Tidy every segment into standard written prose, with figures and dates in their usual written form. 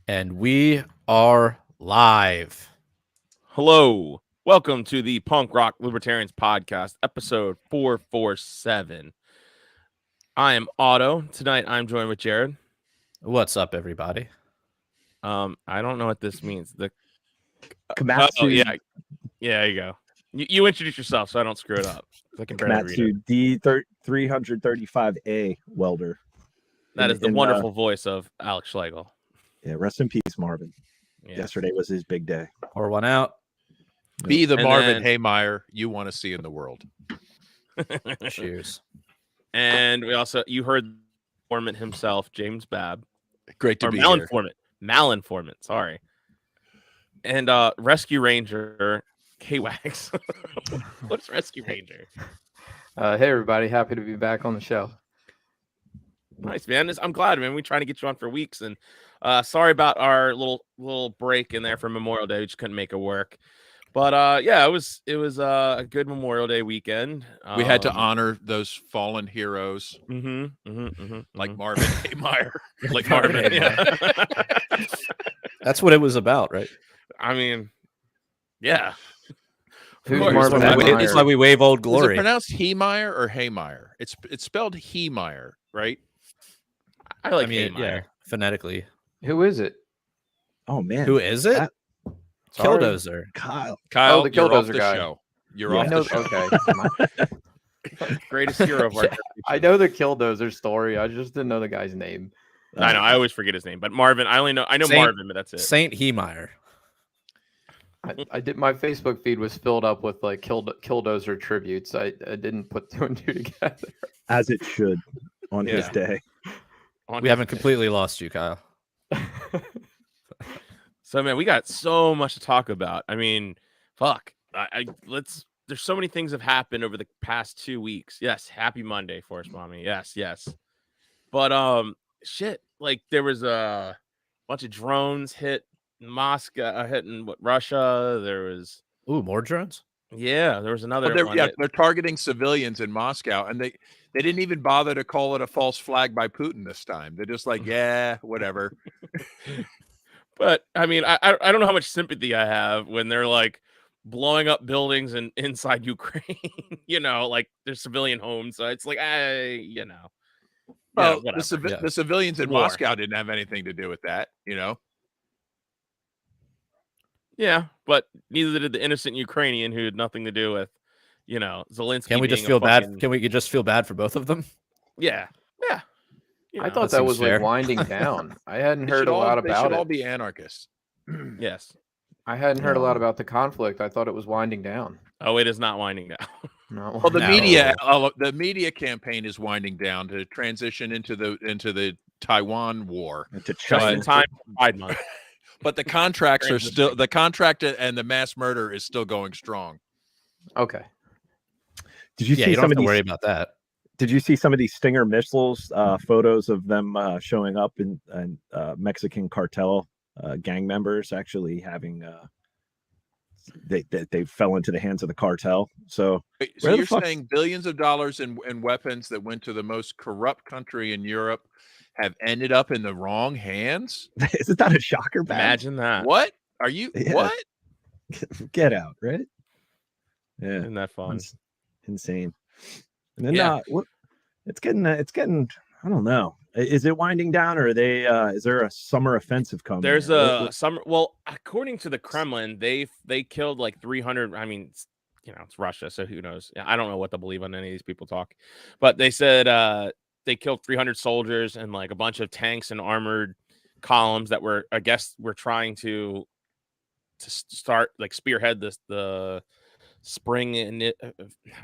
And we are live. Hello. Welcome to the Punk Rock Libertarians Podcast, episode 447. I am Otto. Tonight I'm joined with Jared. What's up, everybody? I don't know what this means. Komatsu, yeah, there you go. You introduce yourself so I don't screw it up. I can barely read it. Komatsu D335A welder. That is the wonderful voice of Alex Schlegel. Yeah, rest in peace, Marvin. Yes. Yesterday was his big day. Pour one out. Be the And Marvin then- Haymeyer you want to see in the world. Cheers. And you heard the informant himself, James Babb. Great to Or be here. malinformant, sorry. And Rescue Ranger K-Wags. What's Rescue Ranger? Hey everybody, happy to be back on the show. Nice, man. I'm glad, man. We trying to get you on for weeks, and sorry about our little break in there for Memorial Day. We just couldn't make it work. But yeah, it was a good Memorial Day weekend. We had to honor those fallen heroes like Marvin Haymeyer. like Marvin. Yeah. That's what it was about, right? I mean, yeah. Who's course. Marvin That's Haymeyer? why we wave old Is it glory. pronounced Haymeyer or Haymeyer? It's spelled Haymeyer, right? I like I mean, Haymeyer. yeah, phonetically. Who is it? Oh man, Who is it? That- Sorry. Killdozer. Kyle. Kyle, the you're off Killdozer the guy. show. You're Yeah. off I know. the show. Okay, Greatest hero of our Yeah, I know the Killdozer story. I just didn't know the guy's name. I know. I always forget his name, but Marvin. I know Saint- Marvin, but that's it. Saint Hemeyer. I did. My Facebook feed was filled up with like Killdozer tributes. I didn't put two and two together. As it should on his Yeah. day. On We his haven't day. completely lost you, Kyle. So man, we got so much to talk about. I mean, fuck. There's so many things have happened over the past 2 weeks. Yes, happy Monday, Forest Mommy. Yes. But shit, like there was a bunch of drones hit Moscow, hitting Russia. There was Ooh, more drones? there was another Well, one. they're targeting civilians in Moscow, and they didn't even bother to call it a false flag by Putin this time. They're just like, yeah, whatever. But I mean, I don't know how much sympathy I have when they're like blowing up buildings and inside Ukraine. Like there's civilian homes. So it's like, Well, whatever. Yeah. the civilians in War. Moscow didn't have anything to do with that, Yeah, but neither did the innocent Ukrainian who had nothing to do with, Zelensky. Can we just being a feel bad? fucking- Can we just feel bad for both of them? Yeah. I thought that that was seems fair. like winding down. I hadn't They heard should a all- lot they about should all it. be anarchists. Yes. I hadn't heard a lot No. about the conflict. I thought it was winding down. Oh, it is not winding down. Not Well, the No. media campaign is winding down to transition into the Taiwan war, And to Just China. in time for Pride Month. but the contracts are Transition. still the contract and the mass murder is still going strong. Okay. Did you Yeah, see you don't some have of to worry these? about that. Did you see some of these Stinger missiles? Photos of them showing up in Mexican cartel gang members actually having. They fell into the hands of the cartel. So Wait, Where so the you're fuck- saying billions of dollars in weapons that went to the most corrupt country in Europe have ended up in the wrong hands? isn't that a shocker? Bab? Imagine that. What are you? Yeah. What? Get out, right? Yeah. Isn't that fun? It's insane. And then Yeah. it's getting I don't know. Is it winding down, or are they is there a summer offensive coming? There's here? a summer. Well, according to the Kremlin, they killed like 300. I mean, it's Russia, so who knows? I don't know what to believe on any of these people talk, but they said they killed 300 soldiers and like a bunch of tanks and armored columns that were, I guess, were trying to start like spearhead the spring I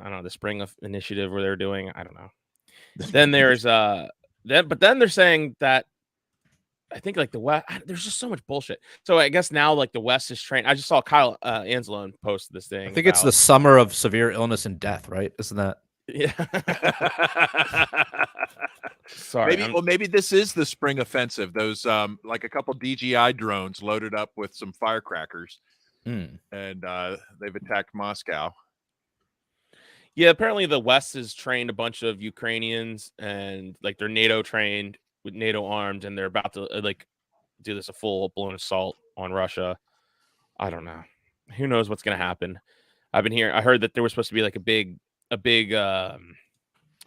don't know, the spring of initiative where they're doing. I don't know. Then there's but then they're saying that I think like the West, there's just so much bullshit. So I guess now like the West is trained. I just saw Kyle Anzalone post this thing. I think it's the summer of severe illness and death, right? Isn't that? yeah. Sorry. Maybe this is the spring offensive. Those like a couple DJI drones loaded up with some firecrackers, Hmm. and they've attacked Moscow. Yeah, apparently the West has trained a bunch of Ukrainians and like they're NATO trained with NATO arms, and they're about to like do this a full blown assault on Russia. I don't know. Who knows what's going to happen? I heard that there was supposed to be like a big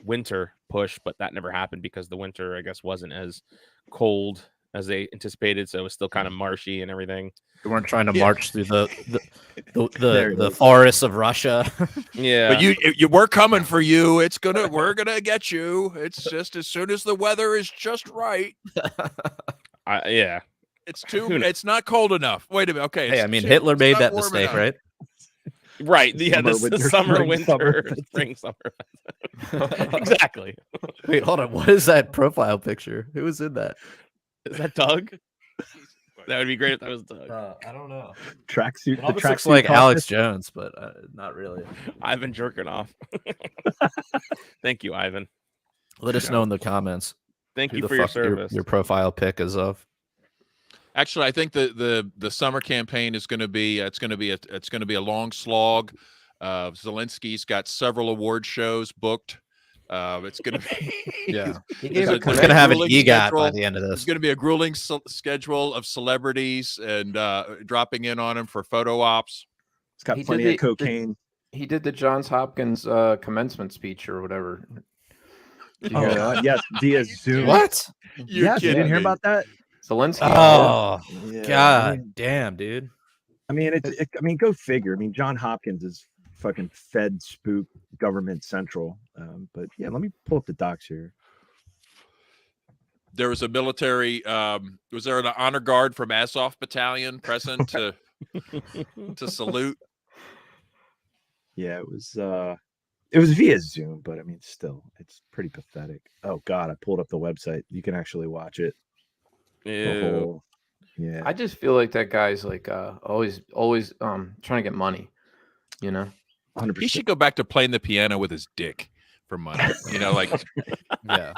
winter push, but that never happened because the winter, I guess, wasn't as cold as they anticipated, so it was still kind of marshy and everything. We weren't trying to Yeah. march through There it the is. forests of Russia. Yeah, But we're coming for you. We're gonna get you. It's just as soon as the weather is just right. yeah. It's not cold enough. Wait a minute. Okay. Hey, I mean, Hitler it's made not that warm mistake, enough. right? Right. Yeah, Summer, this winter, is summer, spring, winter, summer. spring, summer. Exactly. Wait, hold on. What is that profile picture? Who was in that? Is that Doug? That would be great if that was Doug. I don't know. Tracksuit. It almost looks tracksuit like Alex caucus. Jones, but not really. I've been jerking off. Thank you, Ivan. Let us know in the comments. Thank who you the for your fuck service. Your profile pic is of. Actually, I think the summer campaign is going to be it's going to be a long slog. Zelensky's got several award shows booked. It's going to be Yeah. He's He's going to have an grueling EGOT by schedule. the end of There's this. going to be a grueling schedule of celebrities and dropping in on him for photo ops. It's got He plenty did of cocaine. He did the Johns Hopkins commencement speech or whatever. Did you hear that? Yes, via Zoom. What? You're Yes, you didn't kidding hear me. about that? Zelensky. Oh, Yeah, God damn, dude. I mean, go figure. I mean, John Hopkins is fucking Fed spook government central. But yeah, let me pull up the docs here. There was a military. Was there an honor guard from Azov Battalion present to salute? Yeah, it was via Zoom, but I mean, still, it's pretty pathetic. Oh God, I pulled up the website. You can actually watch it. The Ew. whole, yeah. I just feel like that guy's like always trying to get money, you know. 100%. He should go back to playing the piano with his dick for money. You know, like Yeah.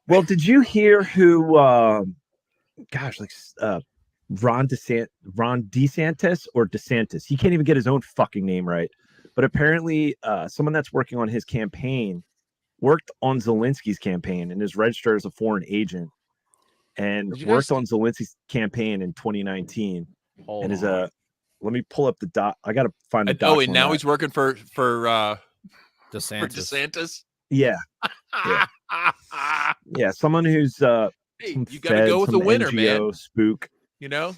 Well, did you hear who? Ron DeSantis or DeSantis? He can't even get his own fucking name right. But apparently, someone that's working on his campaign worked on Zelensky's campaign and is registered as a foreign agent, and Did you worked guys- on Zelensky's campaign in 2019. Hold And is on. let me pull up the dot. I gotta find the doc. oh, and now he's working for DeSantis. DeSantis. Yeah, someone who's Hey, some you got to go with the some winner, NGO man. spook. You know,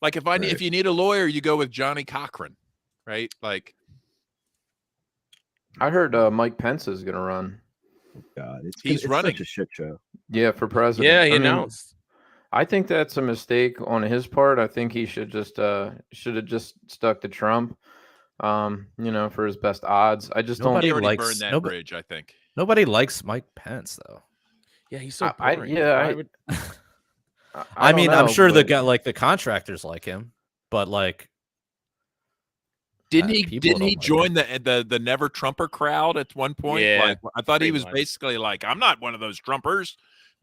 like if Right. if you need a lawyer, you go with Johnny Cochran, right? Like I heard Mike Pence is gonna run. God, He's it's running. such a shit show. Yeah, for president. Yeah, he I mean, announced. I think that's a mistake on his part. I think he should have just stuck to Trump. You know, for his best odds. I just Nobody he already likes- burned that nobody- bridge, I think. Nobody likes Mike Pence, though. Yeah, he's so I- boring. yeah, Why I mean, I'm sure the but- guy, like the contractors like him, but like, Didn't people he don't like join the Never Trumper crowd at one point? Yeah, Like I thought he pretty was much. basically like, I'm not one of those Trumpers.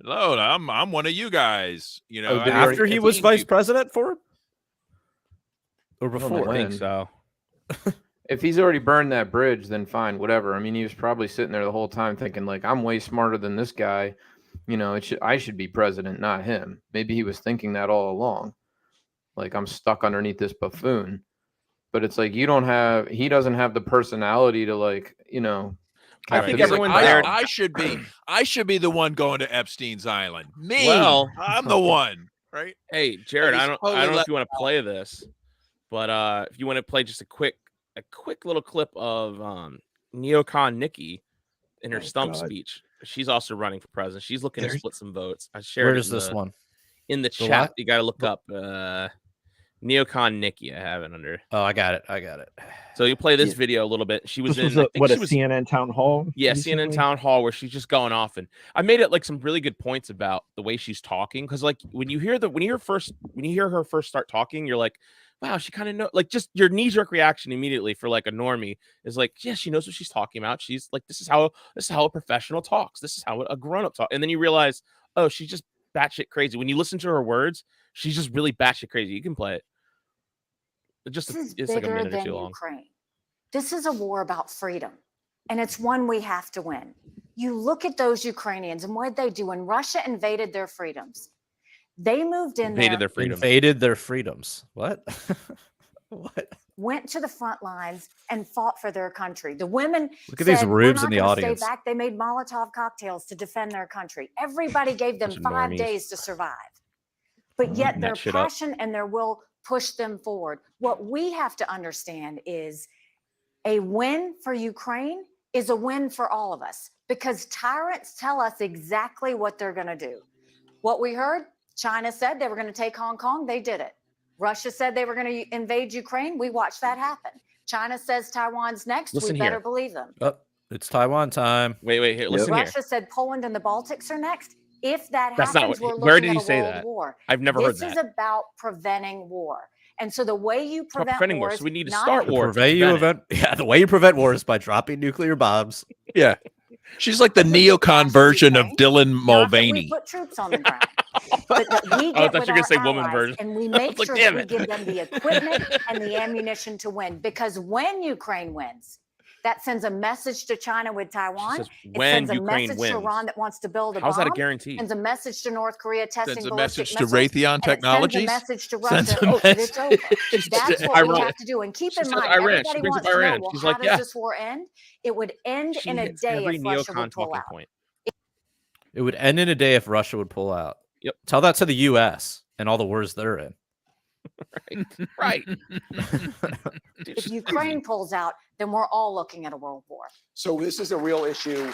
No, I'm one of you guys. You know, Oh, did he after he I've was seen vice people- president for him, or don't know before? I think when. so. If he's already burned that bridge, then fine, whatever. I mean, he was probably sitting there the whole time thinking, like, I'm way smarter than this guy. You know, I should be president, not him. Maybe he was thinking that all along. Like, I'm stuck underneath this buffoon. But it's like he doesn't have the personality to, like, you know. I think captivate everyone the there- crowd. I should be the one going to Epstein's Island. Me, Well- I'm the one, right? Hey, Jared, he's I don't totally know let if you want to play this, but if you want to play just a quick little clip of neocon Nikki in her Oh, stump God. speech. She's also running for president. She's looking to There's- split some votes. I shared Where it is in this one? in the The chat. what? You got to look up neocon Nikki. I have it under. Oh, I got it. So you play this Yeah. video a little bit. She was This in was I think a she was CNN town hall. Yeah, recently? CNN town hall where she's just going off, and I made it like some really good points about the way she's talking, because like when you hear her first start talking, you're like, wow, she kind of know, like, just your knee-jerk reaction immediately for like a normie is like, yeah, she knows what she's talking about. She's like, this is how a professional talks. This is how a grown-up talks. And then you realize, oh, she's just batshit crazy. When you listen to her words, she's just really batshit crazy. You can play it. This is It's like a bigger minute or than two long. Ukraine. This is a war about freedom, and it's one we have to win. You look at those Ukrainians and what they do when Russia invaded their freedoms. They moved in Invaded there, their freedom. Invaded their freedoms. What? What? went to the front lines and fought for their country. The women Look at these said, "We're rubes not in the gonna audience. Stay back." They made Molotov cocktails to defend their country. Everybody gave them Bunch of 5 normies. days to survive. But yet Eating their that shit up. passion and their will pushed them forward. What we have to understand is a win for Ukraine is a win for all of us, because tyrants tell us exactly what they're going to do. What we heard, China said they were going to take Hong Kong. They did it. Russia said they were going to invade Ukraine. We watched that happen. China says Taiwan's next. Listen We better here. believe them. Oh, it's Taiwan time. Wait, here. Listen here. Russia said Poland and the Baltics are next. If that That's not happens, what- we're where looking did at he a say world that? war. I've never heard This that. is about preventing war. And so the way you It's about prevent preventing war, war so we need to not start The war. the way you prevent war is by dropping nuclear bombs. Yeah. She's like the But we get neocon past version of Ukraine, Dylan not that Mulvaney. we put troops on the ground, but that we I get thought with you were gonna our say woman allies version. and we I make was like, sure damn that we it. give them the equipment and the ammunition to win. Because when Ukraine wins, that sends a message to China with She Taiwan. says, It when sends a Ukraine message wins. to Iran that wants to build a How's bomb. that a guarantee? Sends a message to North Korea testing Sends a ballistic message to missiles, Raytheon and it sends a Technologies. message to Sends Russia a that it's over. message That's to what we Iran. have to do. And keep She in says mind, Iran. She everybody brings wants up to know, Iran. well, She's how like, does yeah. this war end? It would end She in a hits day every if Russia neocon would pull talking out. point. It would end in a day if Russia would pull out. Yep. Tell that to the U.S. and all the wars they're in. Right. If Ukraine pulls out, then we're all looking at a world war. So this is a real issue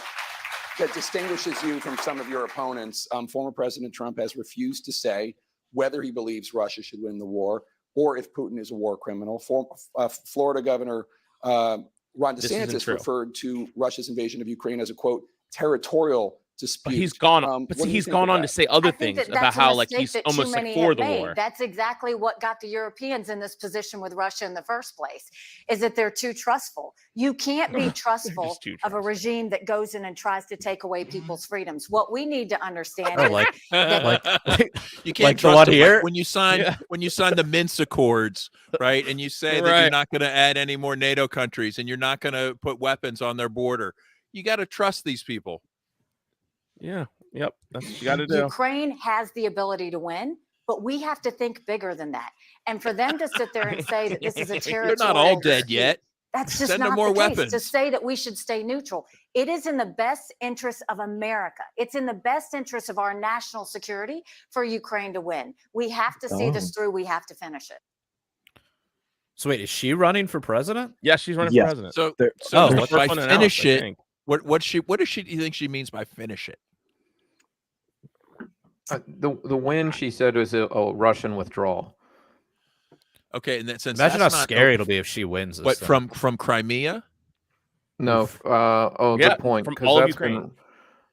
that distinguishes you from some of your opponents. Former President Trump has refused to say whether he believes Russia should win the war or if Putin is a war criminal. Florida Governor Ron This isn't DeSantis true. referred to Russia's invasion of Ukraine as a, quote, territorial dispute. But he's gone. But What see, do you he's think gone of on to that? say other I think things that about that's a how like mistake he's that too almost like many for have the made. war. That's exactly what got the Europeans in this position with Russia in the first place, is that they're too trustful. You can't be trustful just too of a trustful. regime that goes in and tries to take away people's freedoms. What we need to understand Oh, is like You can't like the trust one them. here? Like when you sign Yeah. when you sign the Minsk Accords, right? And you say that you're Right. not going to add any more NATO countries and you're not going to put weapons on their border. You got to trust these people. Yeah. Yep. That's what you got to do. Ukraine has the ability to win, but we have to think bigger than that. And for them to sit there and say that this is a territorial They're not all dead dispute, yet. that's just Send them not more the case. To weapons. say that we should stay neutral, it is in the best interest of America. It's in the best interest of our national security for Ukraine to win. We have to see this through. We have to finish it. So wait, is she running for president? Yeah, she's running Yes. for president. So, They're- so Oh, First by one announced, finish I it, think. what does she do you think she means by finish it? The win, she said, was a Russian withdrawal. Okay, and then since Imagine how that's not scary it'll be if she wins this What thing. from Crimea? No, Yeah, good point. from Because all of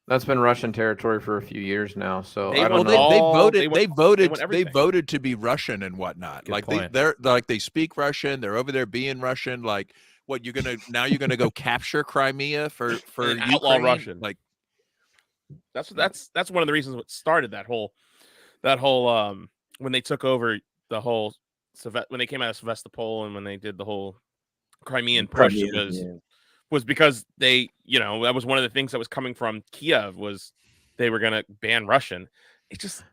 that's been Russian territory for a few years now. So They I will don't Well, know. they all- voted. they They went- voted. went They everything. voted to be Russian and whatnot. Good Like point. they're like they speak Russian. They're over there being Russian. Like what you're gonna go capture Crimea for And Ukraine? outlaw Russian. Like That's one of the reasons what started that whole when they took over the whole when they came out of Sevastopol and when they did the whole Crimean push was because they, that was one of the things that was coming from Kiev was they were going to ban Russian. It just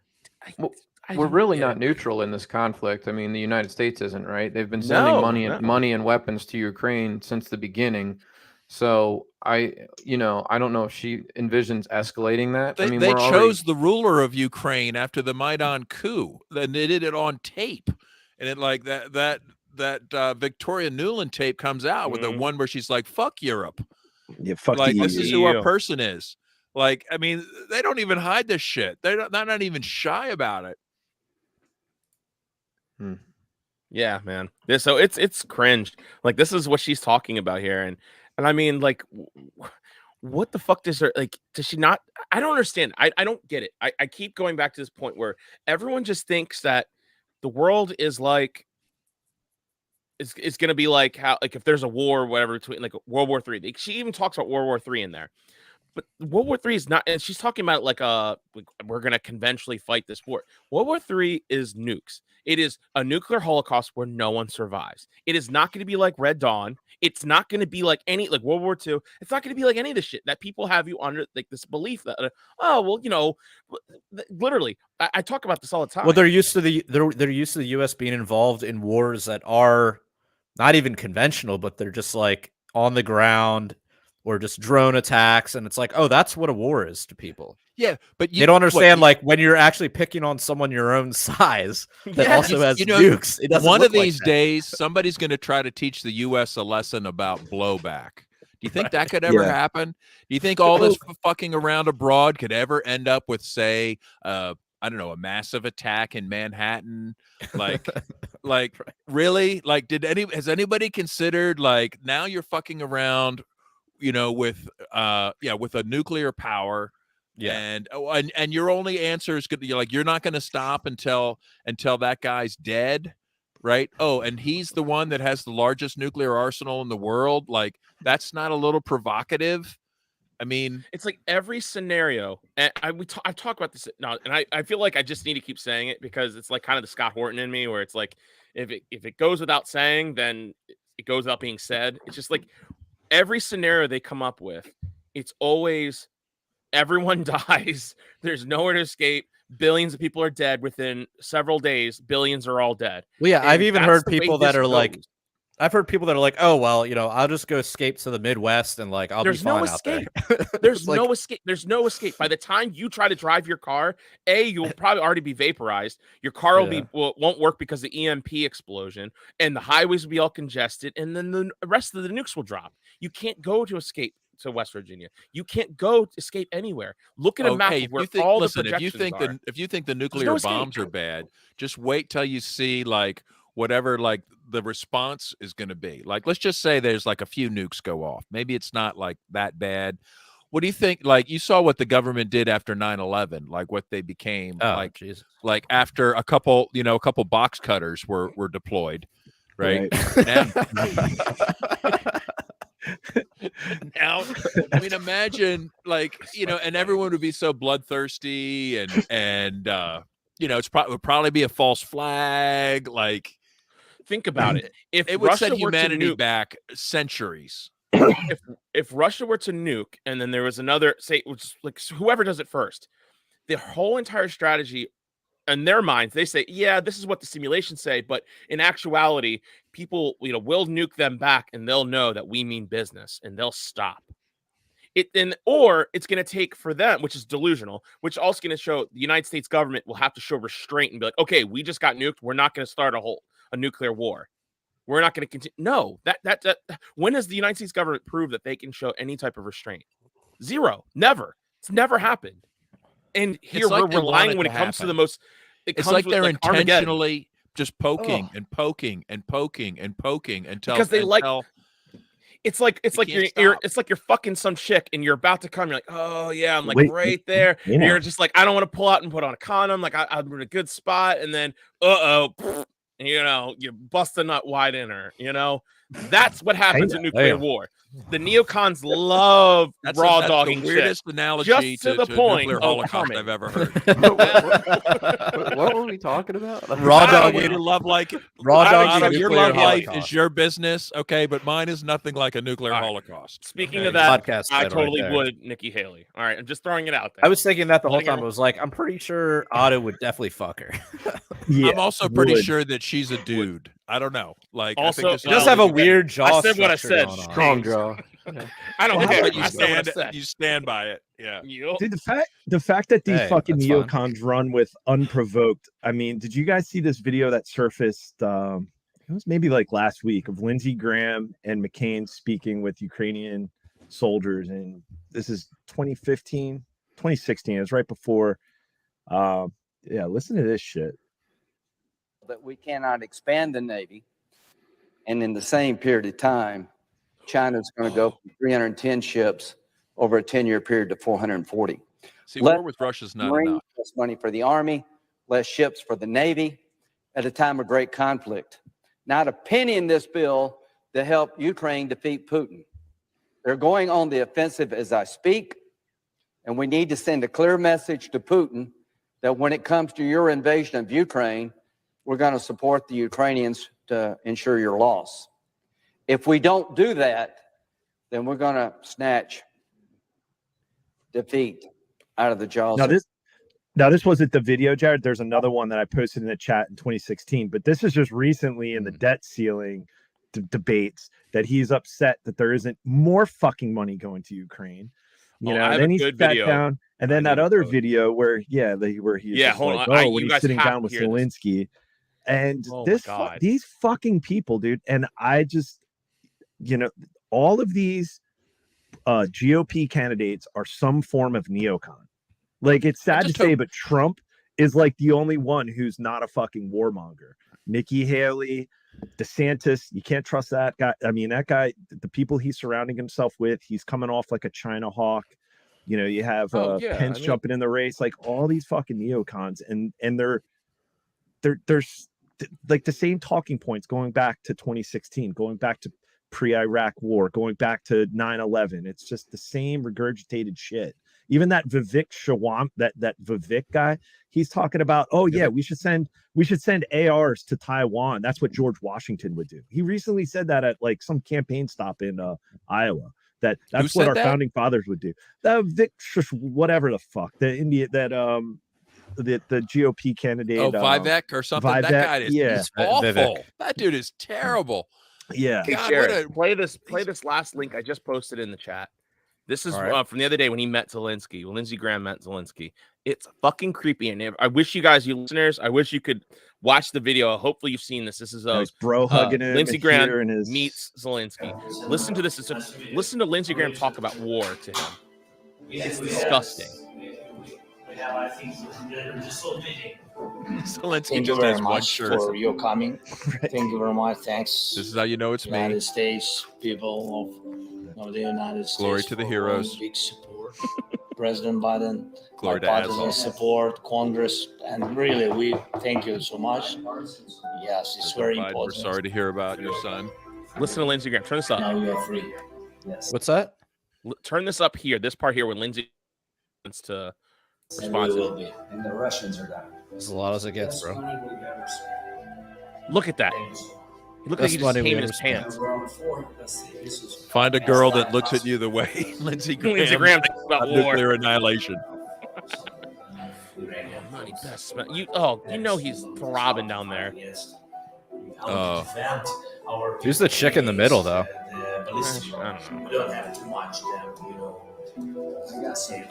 Well, I We're don't really get not it. neutral in this conflict. I mean, the United States isn't, right? They've been sending No, money and weapons to Ukraine since the beginning. So I don't know if she envisions escalating that. they, I mean, they we're chose the ruler of Ukraine after the Maidan coup. Then they did it on tape, and it like that Victoria Nuland tape comes out with the Mhm. one where she's like, "Fuck Europe." Yeah, fuck Like the this EU. is who our EU. person is. Like, I mean, they don't even hide this shit. They're not even shy about it. Yeah, man. So it's cringe. Like this is what she's talking about here, and I mean, like, what the fuck does she not? I don't understand. I don't get it. I keep going back to this point where everyone just thinks that the world is like it's gonna be like how if there's a war or whatever between like World War III. She even talks about World War III in there, But World War III is not, and she's talking about like we're gonna conventionally fight this war. World War III is nukes. It is a nuclear holocaust where no one survives. It is not going to be like Red Dawn. It's not going to be like like World War II. It's not going to be like any of the shit that people have you under, like this belief that literally, I talk about this all the time. Well, they're used to they're used to the U.S. being involved in wars that are not even conventional, but they're just like on the ground or just drone attacks, and it's like, oh, that's what a war is to people. Yeah, but They don't understand like when you're actually picking on someone your own size that also has nukes. It doesn't one look of these like that. days, somebody's going to try to teach the U.S. a lesson about blowback. Do you think that could ever happen? Do you think all this fucking around abroad could ever end up with, say, I don't know, a massive attack in Manhattan? Like, really? Like, has anybody considered like now you're fucking around, with a nuclear power? Yeah, and your only answer is good. You're not going to stop until that guy's dead, right? Oh, and he's the one that has the largest nuclear arsenal in the world. Like, that's not a little provocative? I mean, it's like every scenario, and I've talked about this now, and I feel like I just need to keep saying it because it's like kind of the Scott Horton in me, where it's like if it goes without saying, then it goes without being said. It's just like every scenario they come up with, it's always everyone dies. There's nowhere to escape. Billions of people are dead within several days. Billions are all dead. Well, yeah, And I've even heard people that are goes. like, I've heard people that are like, oh, well, I'll just go escape to the Midwest and like, There's be fine no out there. escape. There's no escape. There's no escape. By the time you try to drive your car, you'll probably already be vaporized. Your car won't work because of the EMP explosion, and the highways will be all congested, and then the rest of the nukes will drop. You can't go to escape to West Virginia. You can't go escape anywhere. Look at a map of where all the projections are. If you think the nuclear bombs are bad, just wait till you see like whatever like the response is going to be. Like, let's just say there's like a few nukes go off. Maybe it's not like that bad. What do you think? Like, you saw what the government did after 9/11, like what they became like after a couple box cutters were deployed, right? Now, I mean, imagine like, and everyone would be so bloodthirsty and it would probably be a false flag. Like, think about it. If it would Russia set humanity back centuries. If Russia were to nuke and then there was another, say, which like whoever does it first, the whole entire strategy in their minds, they say, yeah, this is what the simulations say, but in actuality, people, will nuke them back and they'll know that we mean business and they'll stop. Or it's going to take for them, which is delusional, which also going to show the United States government will have to show restraint and be like, okay, we just got nuked. We're not going to start a nuclear war. We're not going to continue. No, that when has the United States government proved that they can show any type of restraint? Zero. Never. It's never happened. And here we're relying when it comes to the most. It's like they're intentionally just poking and poking and poking and poking until because they It's like you're fucking some chick and you're about to come. You're like, oh yeah, I'm like right there. And you're just like, I don't want to pull out and put on a condom. Like I'm in a good spot, and then you bust a nut wide in her. That's what happens in nuclear war. The neocons love raw dogging. The weirdest analogy just to the point nuclear holocaust I've ever heard. What were we talking about? Raw dogging. Your love life is your business, okay, but mine is nothing like a nuclear holocaust. Speaking of that, podcast I totally would Nikki Haley. All right, I'm just throwing it out there. I was thinking that the whole time. I was like, I'm pretty sure Otto would definitely fuck her. I'm also pretty sure that she's a dude. I don't know. Like, also, she does have a weird jaw. I said what I said. Strong jaw. I don't care. But you stand by it. Yeah. Dude, the fact that these fucking neocons run with unprovoked. I mean, did you guys see this video that surfaced? It was maybe like last week of Lindsey Graham and McCain speaking with Ukrainian soldiers, and this is 2015, 2016. It was right before. Listen to this shit. That we cannot expand the Navy, and in the same period of time, China's going to go from 310 ships over a 10-year period to 440. See, war with Russia's not enough. Less money for the Army, less ships for the Navy at a time of great conflict. Not a penny in this bill to help Ukraine defeat Putin. They're going on the offensive as I speak. And we need to send a clear message to Putin that when it comes to your invasion of Ukraine, we're going to support the Ukrainians to ensure your loss. If we don't do that, then we're going to snatch defeat out of the jaws. Now this wasn't the video, Jared. There's another one that I posted in the chat in 2016, but this is just recently in the debt ceiling debates that he's upset that there isn't more fucking money going to Ukraine. You know, and then he sat down, and then that other video where he's just like, when he's sitting down with Zelensky, and these fucking people, dude. And I just, all of these GOP candidates are some form of neocon. Like, it's sad to say, but Trump is like the only one who's not a fucking warmonger. Nikki Haley, DeSantis, you can't trust that guy. I mean, that guy, the people he's surrounding himself with, he's coming off like a China hawk. You have Pence jumping in the race, like all these fucking neocons, and they're like the same talking points going back to 2016, going back to pre-Iraq war, going back to 9/11. It's just the same regurgitated shit. Even that Vivek Shawam, that Vivek guy, he's talking about, we should send ARs to Taiwan. That's what George Washington would do. He recently said that at like some campaign stop in Iowa. That's what our founding fathers would do. That Vic, whatever the fuck, the GOP candidate. Vivek or something. Vivek, that guy is he's awful. Vivek. That dude is terrible. Yeah. Hey, God, Jared, play this last link I just posted in the chat. This is from the other day when he met Zelensky. When Lindsey Graham met Zelensky. It's fucking creepy. And I wish you listeners, I wish you could watch the video. Hopefully you've seen this. This is bro hugging him. Lindsey Graham meets Zelensky. Listen to this. Listen to Lindsey Graham talk about war to him. It's disgusting. Zelensky just has one shirt. For your coming. Thank you very much. Thanks. This is how you know it's me. United States people of the United States. Glory to the heroes. Big support. President Biden. Glory to bipartisan support, Congress, and really, we thank you so much. Yes, it's very important. We're sorry to hear about your son. Listen to Lindsey Graham. Turn this up. Now you are free. Yes. What's that? Turn this up here. This part here when Lindsey wants to respond to it. And the Russians are down. As loud as it gets, bro. Look at that. He looked like he just came in his pants. Find a girl that looks at you the way Lindsey Graham thinks about nuclear annihilation. Money best. He's throbbing down there. Oh. Who's the chick in the middle, though? I don't know. We don't have too much I got some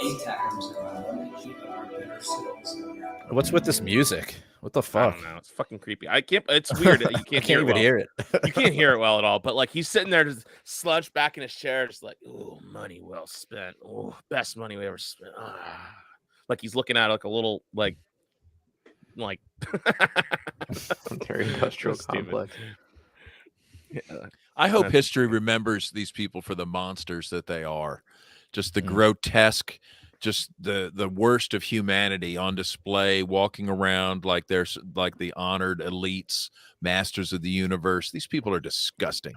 What's with this music? What the fuck? I don't know. It's fucking creepy. It's weird. You can't, I can't even hear it. You can't hear it well at all. But like he's sitting there just slouched back in his chair, just like, oh, money well spent. Oh, best money we ever spent. Like he's looking at like a little like Military industrial complex. Yeah. I hope history remembers these people for the monsters that they are. Just the grotesque, just the worst of humanity on display, walking around like they're like the honored elites, masters of the universe. These people are disgusting.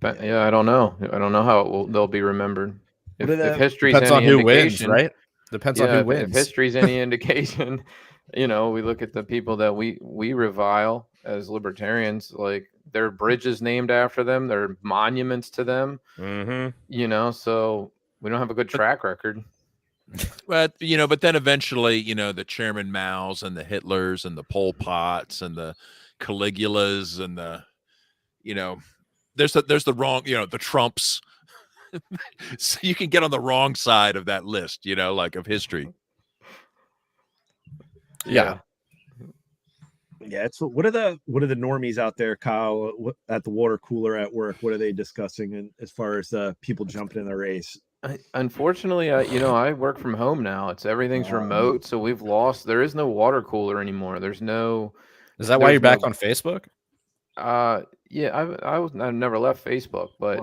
But yeah, I don't know. I don't know how they'll be remembered. If history's depends any on who wins, indication, right? Depends on who wins. If history's any indication, we look at the people that we revile as libertarians, like there are bridges named after them, there are monuments to them. Mm-hmm. So we don't have a good track record. But then eventually, the Chairman Maos and the Hitlers and the Pol Pots and the Caligulas and the, there's the wrong, the Trumps. So you can get on the wrong side of that list, like of history. Yeah. It's what are the normies out there, Kyle, at the water cooler at work? What are they discussing as far as people jumping in the race? Unfortunately, I work from home now. Everything's remote, so we've lost. There is no water cooler anymore. There's no. Is that why you're back on Facebook? Yeah, I've never left Facebook, but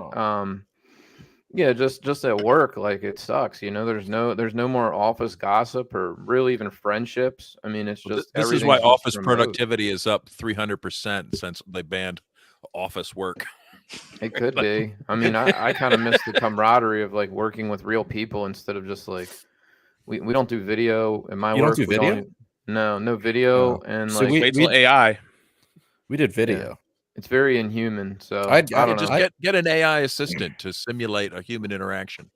yeah, just at work, like it sucks. There's no more office gossip or really even friendships. I mean, it's just this is why office productivity is up 300% since they banned office work. It could be. I mean, I kind of miss the camaraderie of like working with real people instead of just like we don't do video in my You don't work. do We video? no video, Oh. and So like we- Wait till AI. We did video. it's very inhuman. So I I don't Just know. get an AI assistant to simulate a human interaction.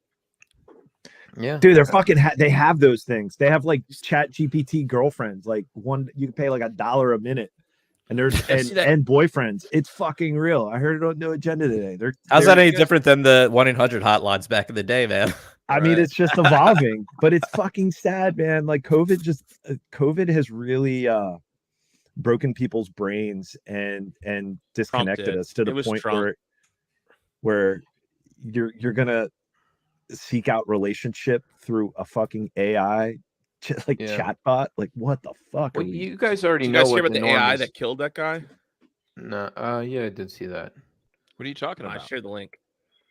Yeah, Dude, they're fucking. They have those things. They have like Chat GPT girlfriends. Like one, you can pay like $1 a minute, and there's and boyfriends. It's fucking real. I heard it on No Agenda today. How's that any different than the 1-800 hotlines back in the day, man? I mean, it's just evolving, but it's fucking sad, man. Like COVID has really broken people's brains and disconnected did. us to the It was point Trump. where you're gonna seek out relationship through a fucking AI like Yeah. chatbot. Like what the fuck? Well, are we- you guys already Did you know guys hear what about the the AI normies. that killed that guy? No, yeah, I did see that. What are you talking I about? shared the link.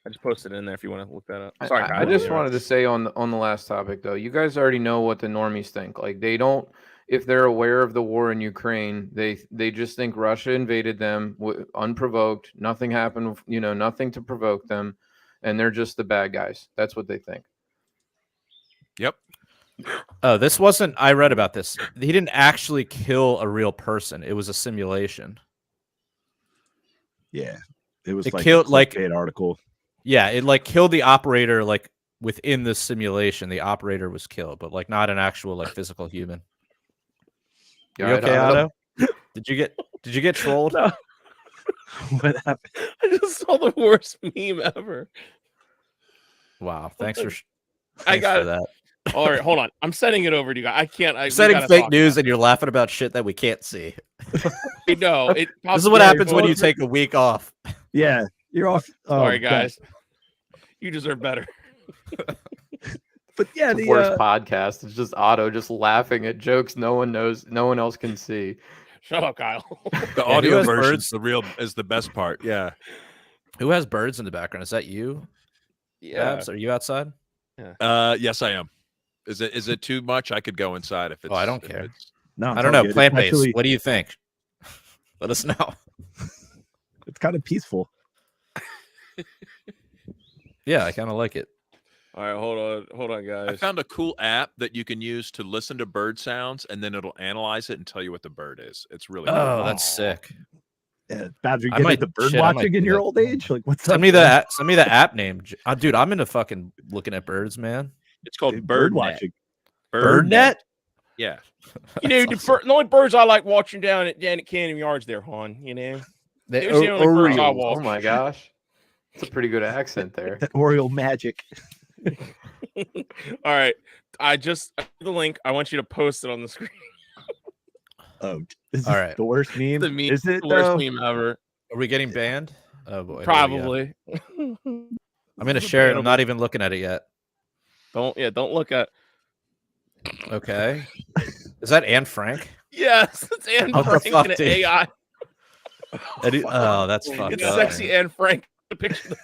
I just posted it in there if you want to look that up. I- Sorry, I guys. just wanted to say on the last topic though, you guys already know what the normies think. Like they don't, if they're aware of the war in Ukraine, they just think Russia invaded them unprovoked. Nothing happened, nothing to provoke them, and they're just the bad guys. That's what they think. Yep. Oh, this wasn't. I read about this. He didn't actually kill a real person. It was a simulation. Yeah, it was It like killed, a like- clickbait article. Yeah, it like killed the operator. Like within the simulation, the operator was killed, but like not an actual like physical human. You Yeah, okay, I don't- Otto? Did you get trolled? No. What happened? I just saw the worst meme ever. Wow, thanks for I thanks got for it. that. All right, hold on. I'm sending it over to you guys. I can't. You're setting fake news and you're laughing about shit that we can't see. No, This is what happens when you take a week off. Yeah, you're off. Sorry, God. guys. You deserve better. But yeah, the the worst podcast. It's just Otto just laughing at jokes no one knows, no one else can see. Shut up, Kyle. The who audio has version's birds? is the best part. Yeah. Who has birds in the background? Is that you? Yeah. Babs? Are you outside? Yes, I am. Is it too much? I could go inside if it's. I don't if care. it's- no, I don't know. Plant based. What do you think? Let us know. It's kind of peaceful. Yeah, I kind of like it. All right, hold on, I guys. found a cool app that you can use to listen to bird sounds, and then it'll analyze it and tell you what the bird is. It's really Oh, cool. that's sick. Yeah, Babs, are you I getting might- the bird shit, I might watching in do your that. old age? Like, what's Send up, me man? send me the app name, dude. I'm into fucking looking at birds, man. It's called Dude, Bird watching. BirdNet. Yeah. You know, the only birds I like watching down at Canyon Yards there, hon. You know, They, Those are the only birds I Orioles. watch. Oh my gosh, it's a pretty good accent there. That Oriole magic. All right, I just the link. I want you to post it on the screen. Oh, this is All right. the worst meme. The meme, Is it the worst though? meme ever. Are we getting banned? Oh boy. here we go. Probably. I'm gonna share it. I'm not even looking at it yet. Don't look at. Okay. Is that Anne Frank? Yes, it's Anne What the Frank fuck, and an dude? AI. Oh, that's fucked It's up. sexy Anne Frank. The picture.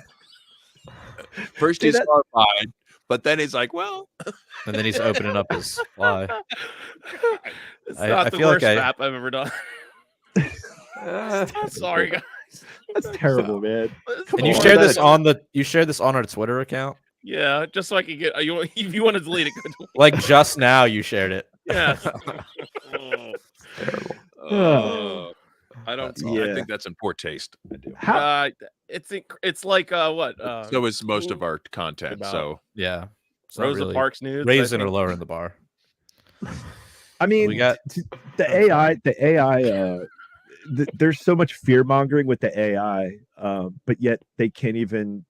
First Dude, he's that- horrified, but then he's like, "Well, And then he's opening up his fly. It's I not the feel like worst I- rap I've ever done. Sorry, guys. That's terrible, man. And you on, shared that- this on you shared this on our Twitter account? Yeah, just so I can get. If you want to delete it, go Like just now you shared it. yeah. Terrible. I don't. Yeah. I think that's in poor taste. I do. How, It's like what? So is most of our content. about- So Yeah. It's not Rosa really Parks News. I raising or think. lowering the bar. I mean, We got the AI. There's so much fear mongering with the AI, but yet they can't even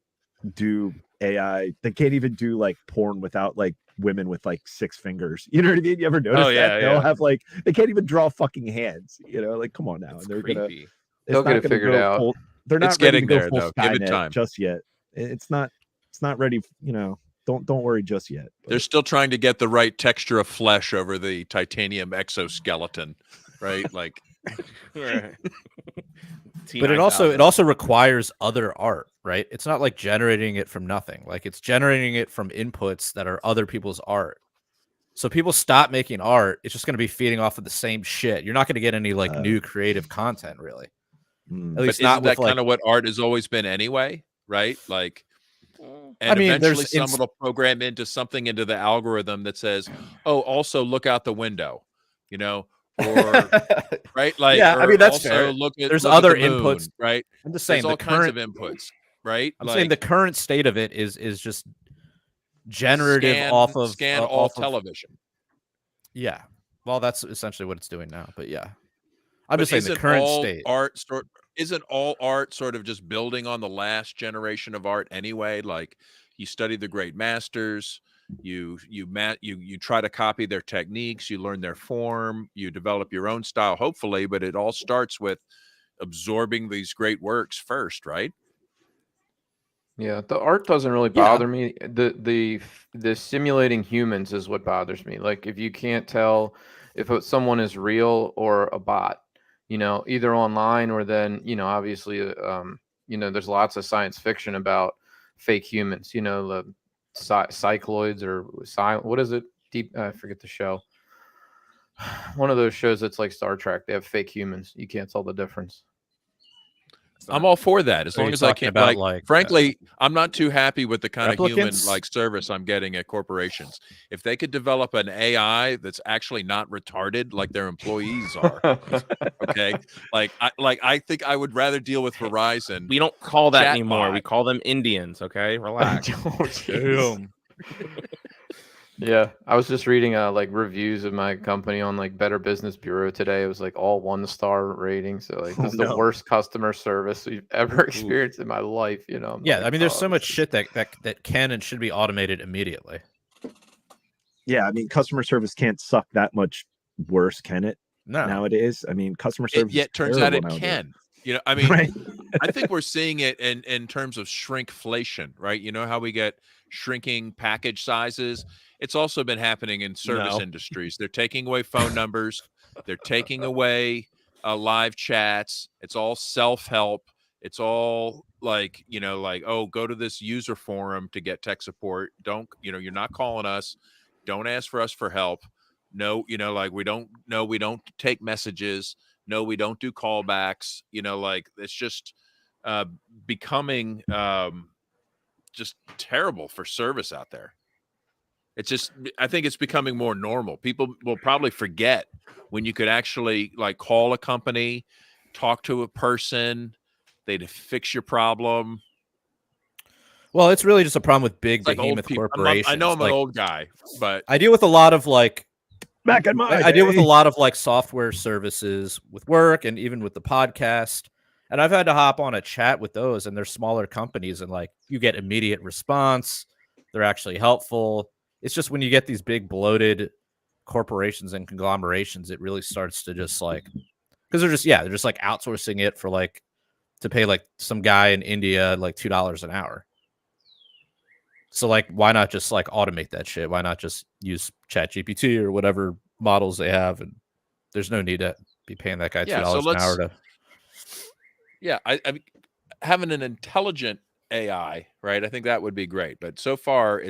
do AI. They can't even do like porn without like women with like 6 fingers. You know what I mean? You ever notice Oh, yeah, that? They'll yeah. have like they can't even draw fucking hands. You know, like come on now. It's And they're gonna. creepy. It's They'll not get it gonna figured go out. full- they're not It's ready getting to go there, full though. Give it Skynet time. just yet. It's not ready. You know, don't worry just yet. But- they're still trying to get the right texture of flesh over the titanium exoskeleton, right? Like, Right. but it also requires other art, right? It's not like generating it from nothing. Like it's generating it from inputs that are other people's art. So people stop making art, it's just going to be feeding off of the same shit. You're not going to get any like new creative content really. Mm. At least But not isn't that with like. kind of what art has always been anyway, right? Like, and I mean, eventually there's someone will program into something into the algorithm that says, "Oh, also look out the window," you know, or right, like, yeah. I or mean, that's also fair. look at There's look at other the moon, inputs. right? I'm just There's saying all the kinds current. of inputs, right? I'm saying the current state of it is just generative scan all off of. television. Yeah. Well, that's essentially what it's doing now. But yeah, I'm But just saying the current state. isn't all art sort of just building on the last generation of art anyway? Like, you study the great masters, you try to copy their techniques, you learn their form, you develop your own style, hopefully, but it all starts with absorbing these great works first, right? Yeah, the art doesn't really Yeah. bother me. The simulating humans is what bothers me. Like if you can't tell if someone is real or a bot, either online or then, obviously, there's lots of science fiction about fake humans. The cycloids or what is it? I forget the show. One of those shows that's like Star Trek. They have fake humans. You can't tell the difference. I'm all for that as Are long you as I talking can. about, Like, frankly, I'm not too happy with the kind of human replicants? like service I'm getting at corporations. If they could develop an AI that's actually not retarded like their employees are, okay. I think I would rather deal with Verizon. We don't call that Chatbot. anymore. We call them Indians. Okay, relax. Damn. Yeah, I was just reading like reviews of my company on like Better Business Bureau today. It was like all 1-star ratings. So like, this is the worst customer service we've ever experienced in my life. I'm Yeah, like, I mean, there's oh, so much shit that can and should be automated immediately. Yeah, I mean, customer service can't suck that much worse, can it? No. Nowadays, I mean, customer service. Yet turns out it can. I mean, Right. I think we're seeing it in terms of shrinkflation, right? You know how we get shrinking package sizes? It's also been happening in service industries. They're taking away phone numbers. They're taking away live chats. It's all self-help. It's all like, oh, go to this user forum to get tech support. Don't, you're not calling us. Don't ask for us for help. No, we don't take messages. No, we don't do callbacks. It's just becoming just terrible for service out there. It's just, I think it's becoming more normal. People will probably forget when you could actually like call a company, talk to a person, they'd fix your problem. Well, it's really just a problem with big It's like behemoth old corporations. I know I'm an old guy, but I deal with a lot of like back in my I deal with a lot of like software services with work and even with the podcast. And I've had to hop on a chat with those, and they're smaller companies, and like you get immediate response. They're actually helpful. It's just when you get these big bloated corporations and conglomerations, it really starts to just like, because they're just like outsourcing it for like to pay like some guy in India like $2 an hour. So like, why not just like automate that shit? Why not just use ChatGPT or whatever models they have? And there's no need to be paying that guy $2 an hour to. Yeah, I mean, having an intelligent AI, right? I think that would be great. But so far,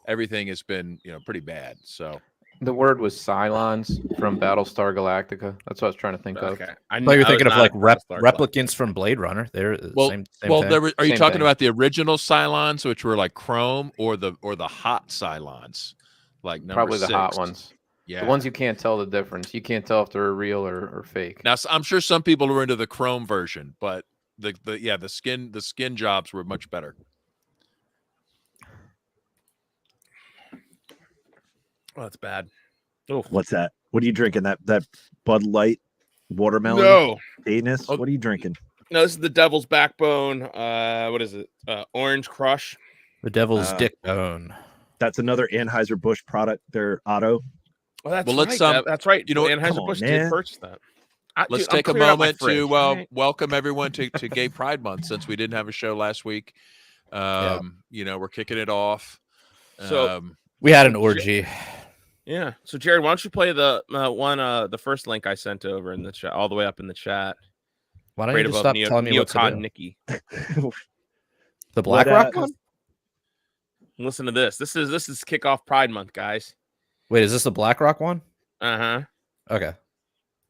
everything has been, pretty bad. So the word was Cylons from Battlestar Galactica. That's what I was trying to think of. I thought you were thinking of like replicants from Blade Runner. They're same thing. Are you Same talking thing. about the original Cylons, which were like Chrome, or the hot Cylons, like number Probably the 6? hot ones. Yeah, The ones you can't tell the difference. You can't tell if they're real or fake. Now I'm sure some people are into the Chrome version, but the skin jobs were much better. Oh, that's bad. Oh, what's that? What are you drinking? That Bud Light watermelon? No. Danis? Oh. What are you drinking? No, this is the Devil's Backbone. What is it? Orange Crush. The Devil's Dick Bone. That's another Anheuser-Busch product. They're Otto. Oh, that's Well, right. let's That's right. you know what? Anheuser-Busch did purchase that. Let's take a moment to welcome everyone to Gay Pride Month, since we didn't have a show last week. We're kicking it off. So we had an orgy. Yeah. So Jared, why don't you play the first link I sent over in the chat, all the way up in the chat? Why don't you just stop telling me what to do? Nikki. The BlackRock one? Listen to this. This is kickoff Pride Month, guys. Wait, is this the BlackRock one? Uh-huh. Okay.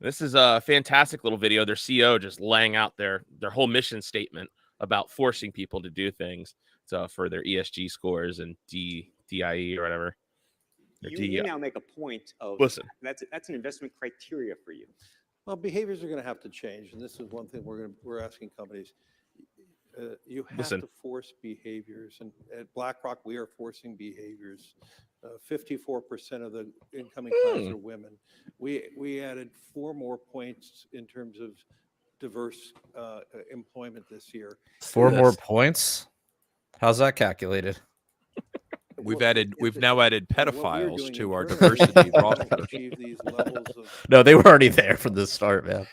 This is a fantastic little video. Their CEO just laying out their whole mission statement about forcing people to do things for their ESG scores and DIE or whatever. You now make a point of Listen. That's an investment criteria for you. Well, behaviors are going to have to change, and this is one thing we're asking companies. You have to force behaviors, and at BlackRock we are forcing behaviors. 54% of the incoming clients are women. We added 4 more points in terms of diverse employment this year. 4 more points? How's that calculated? We've now added pedophiles to our diversity roster. No, they were already there from the start, man.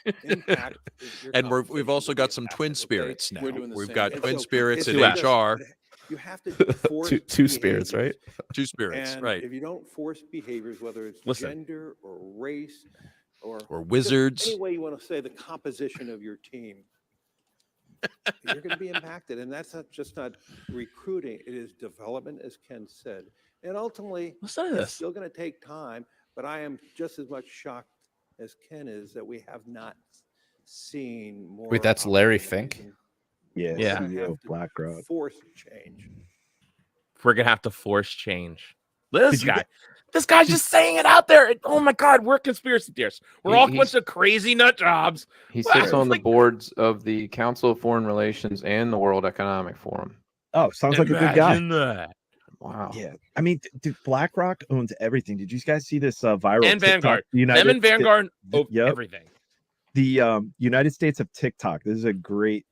And we've also got some twin spirits now. We've got twin spirits in It's HR. You have to force two spirits, right? Two spirits, and right? If you don't force behaviors, whether it's gender or race or wizards, any way you want to say the composition of your team, you're going to be impacted. And that's not recruiting; it is development, as Ken said. And ultimately, it's still going to take time. But I am just as much shocked as Ken is that we have not seen more. Wait, that's Larry Fink. Yeah, CEO of BlackRock. Force change. We're gonna have to force change. This guy's just saying it out there. Oh my God, we're conspiracy theorists. We're all a bunch of crazy nut jobs. He sits on the boards of the Council of Foreign Relations and the World Economic Forum. Oh, sounds like a good guy. That. Wow. Yeah, I mean, dude, BlackRock owns everything. Did you guys see this viral? And TikTok, Vanguard. Them and Vanguard own everything. The United States of TikTok. This is a great.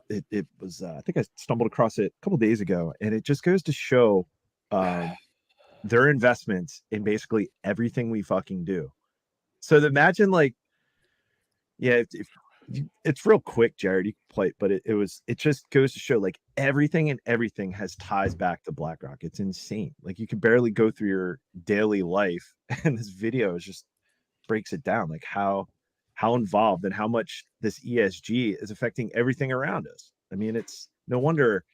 It was. I think I stumbled across it a couple days ago, and it just goes to show their investments in basically everything we fucking do. So imagine, like, it's real quick, Jared. You can play it, but it just goes to show, like, everything has ties back to BlackRock. It's insane. Like, you can barely go through your daily life, and this video just breaks it down, like how involved and how much this ESG is affecting everything around us. I mean, it's no wonder,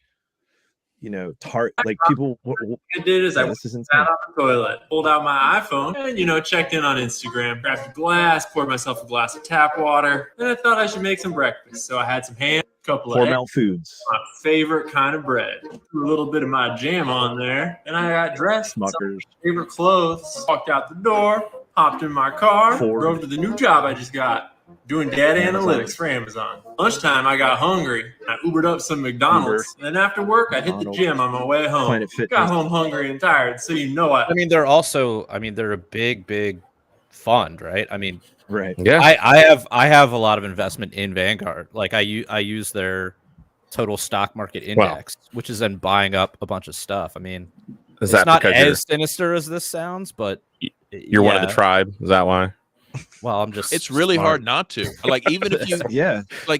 like people. What I did is I sat on the toilet, pulled out my iPhone, and checked in on Instagram, grabbed a glass, poured myself a glass of tap water, and I thought I should make some breakfast. So I had some ham, a couple of Hormel Foods, my favorite kind of bread, threw a little bit of my jam on there, and I got dressed, Smuckers, favorite clothes, walked out the door, hopped in my car, drove to the new job I just got, doing data analytics for Amazon. Lunchtime, I got hungry. I Ubered up some McDonald's. And then after work, I hit the gym on my way home. Got home hungry and tired, so you know what. I mean, they're a big fund, right? I mean, right. Yeah. I have a lot of investment in Vanguard. Like I use their total stock market index, which is then buying up a bunch of stuff. I mean, it's not as sinister as this sounds, but you're one of the tribe. Is that why? Well, I'm just. It's really hard not to. Like, even if you,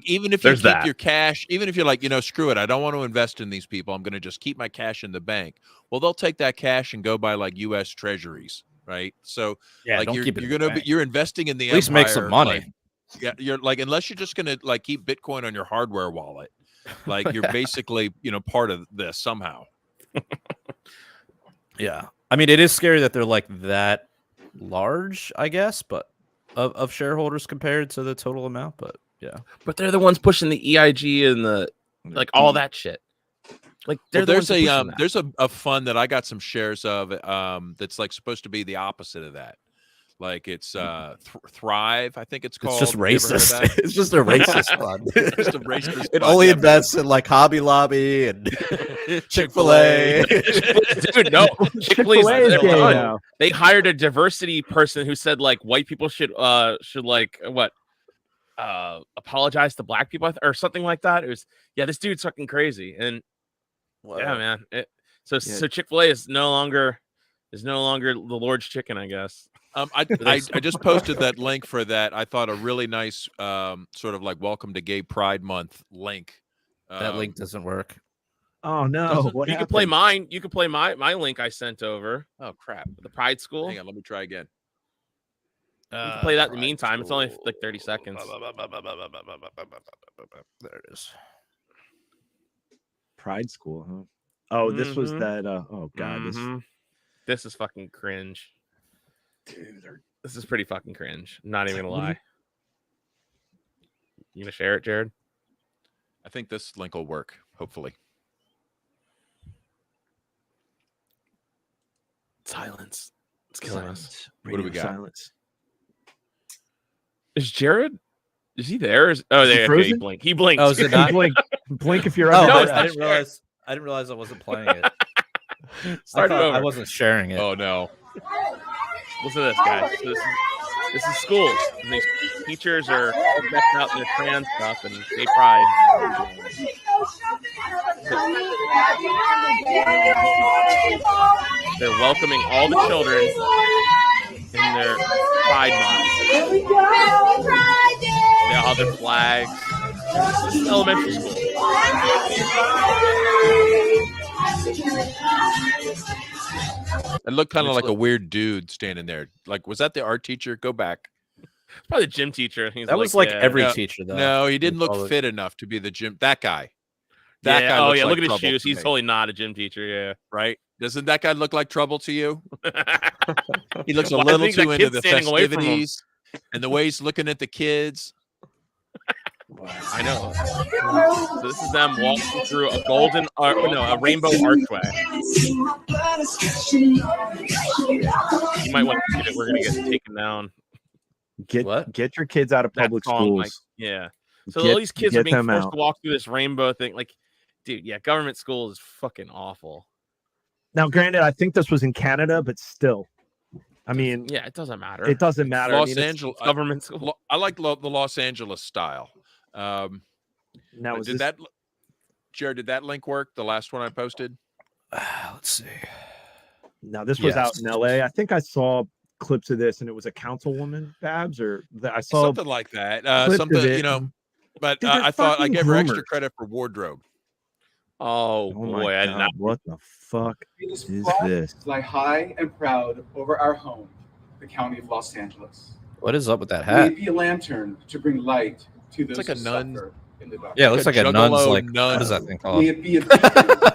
even if you keep your cash, even if you're like, screw it, I don't want to invest in these people. I'm going to just keep my cash in the bank. Well, they'll take that cash and go buy like U.S. Treasuries, right? So, like, you're investing in the at least make some money. Like, you're like, unless you're just going to like keep Bitcoin on your hardware wallet, like you're basically part of this somehow. Yeah, I mean, it is scary that they're like that large, I guess, but. Of shareholders compared to the total amount, but yeah. But they're the ones pushing the EIG and the all that shit. Like there's a fund that I got some shares of that's like supposed to be the opposite of that. Like it's Thrive, I think it's called. It's just racist. It's just a racist fund. It's just a racist it only invests in like Hobby Lobby and Chick-fil-A. Dude, no. Chick-fil-A they hired a diversity person who said like white people should like apologize to black people or something like that. It was this dude's fucking crazy. And yeah, man. So Chick-fil-A is no longer the Lord's chicken, I guess. I just posted that link for that. I thought a really nice sort of like welcome to Gay Pride Month link. That link doesn't work. Oh no! You can play mine. You can play my link I sent over. Oh crap! The Pride School. Hang on, let me try again. You can play that in the meantime. School. It's only like 30 seconds. There it is. Pride School, huh? Oh, this was that. Oh god, this is fucking cringe. Dude, This is pretty fucking cringe. I'm not even gonna lie. You gonna share it, Jared? I think this link will work. Hopefully. Silence. It's killing us. What do we got? Silence. Is Jared? Is he there? Oh, he there. Okay, he frozen? blinked. He blinked. Oh, is it not? Blink if you're Oh, under. No, I didn't realize. I didn't realize I wasn't playing it. Start it over. I wasn't sharing it. Oh no. Listen to this, guys. So this is school. And these teachers are decked out in their trans stuff and gay pride. They're welcoming all the children in their pride month. They all have their flags. This is elementary school. It looked kind of like a weird dude standing there. Like, was that the art teacher? Go back. It's probably the gym teacher. He's That was like yeah. every No, teacher, though. No, he didn't look Probably. fit enough to be the gym. That guy. That Yeah, guy. oh looks yeah, like look at his trouble shoes. to He's me, totally not a gym teacher. Yeah. right. Doesn't that guy look like trouble to you? He looks a Well, I little think that too into kid's the standing away from him. festivities and the way he's looking at the kids. I know. So this is them walking through a a rainbow archway. You might want to see it. We're gonna get taken down. Get your kids out of public That song, schools. yeah. So all these kids are get being them forced out. to walk through this rainbow thing. Like, dude, yeah, government school is fucking awful. Now, granted, I think this was in Canada, but still, I mean, Yeah, it doesn't matter. it doesn't matter. I Los mean, it's- Angeles government school. I like the Los Angeles style. Now, is did this, that, Jared? Did that link work? The last one I posted. Let's see. now this was out Yes. in LA. I think I saw clips of this, and it was a councilwoman, Babs, or I saw Something like that. clip of Something, it, you know. But Dude, they're I thought I fucking gave her extra groomers. credit for wardrobe. Oh, Oh my boy, I did God, not. what the fuck is this? Fly high and proud over our home, the county of Los Angeles. What is up with that May hat? it be a lantern to bring light to those like a who nun. suffer in the dark. Yeah, it looks like a nun's juggalo like nun. what is that thing called? May it be a beacon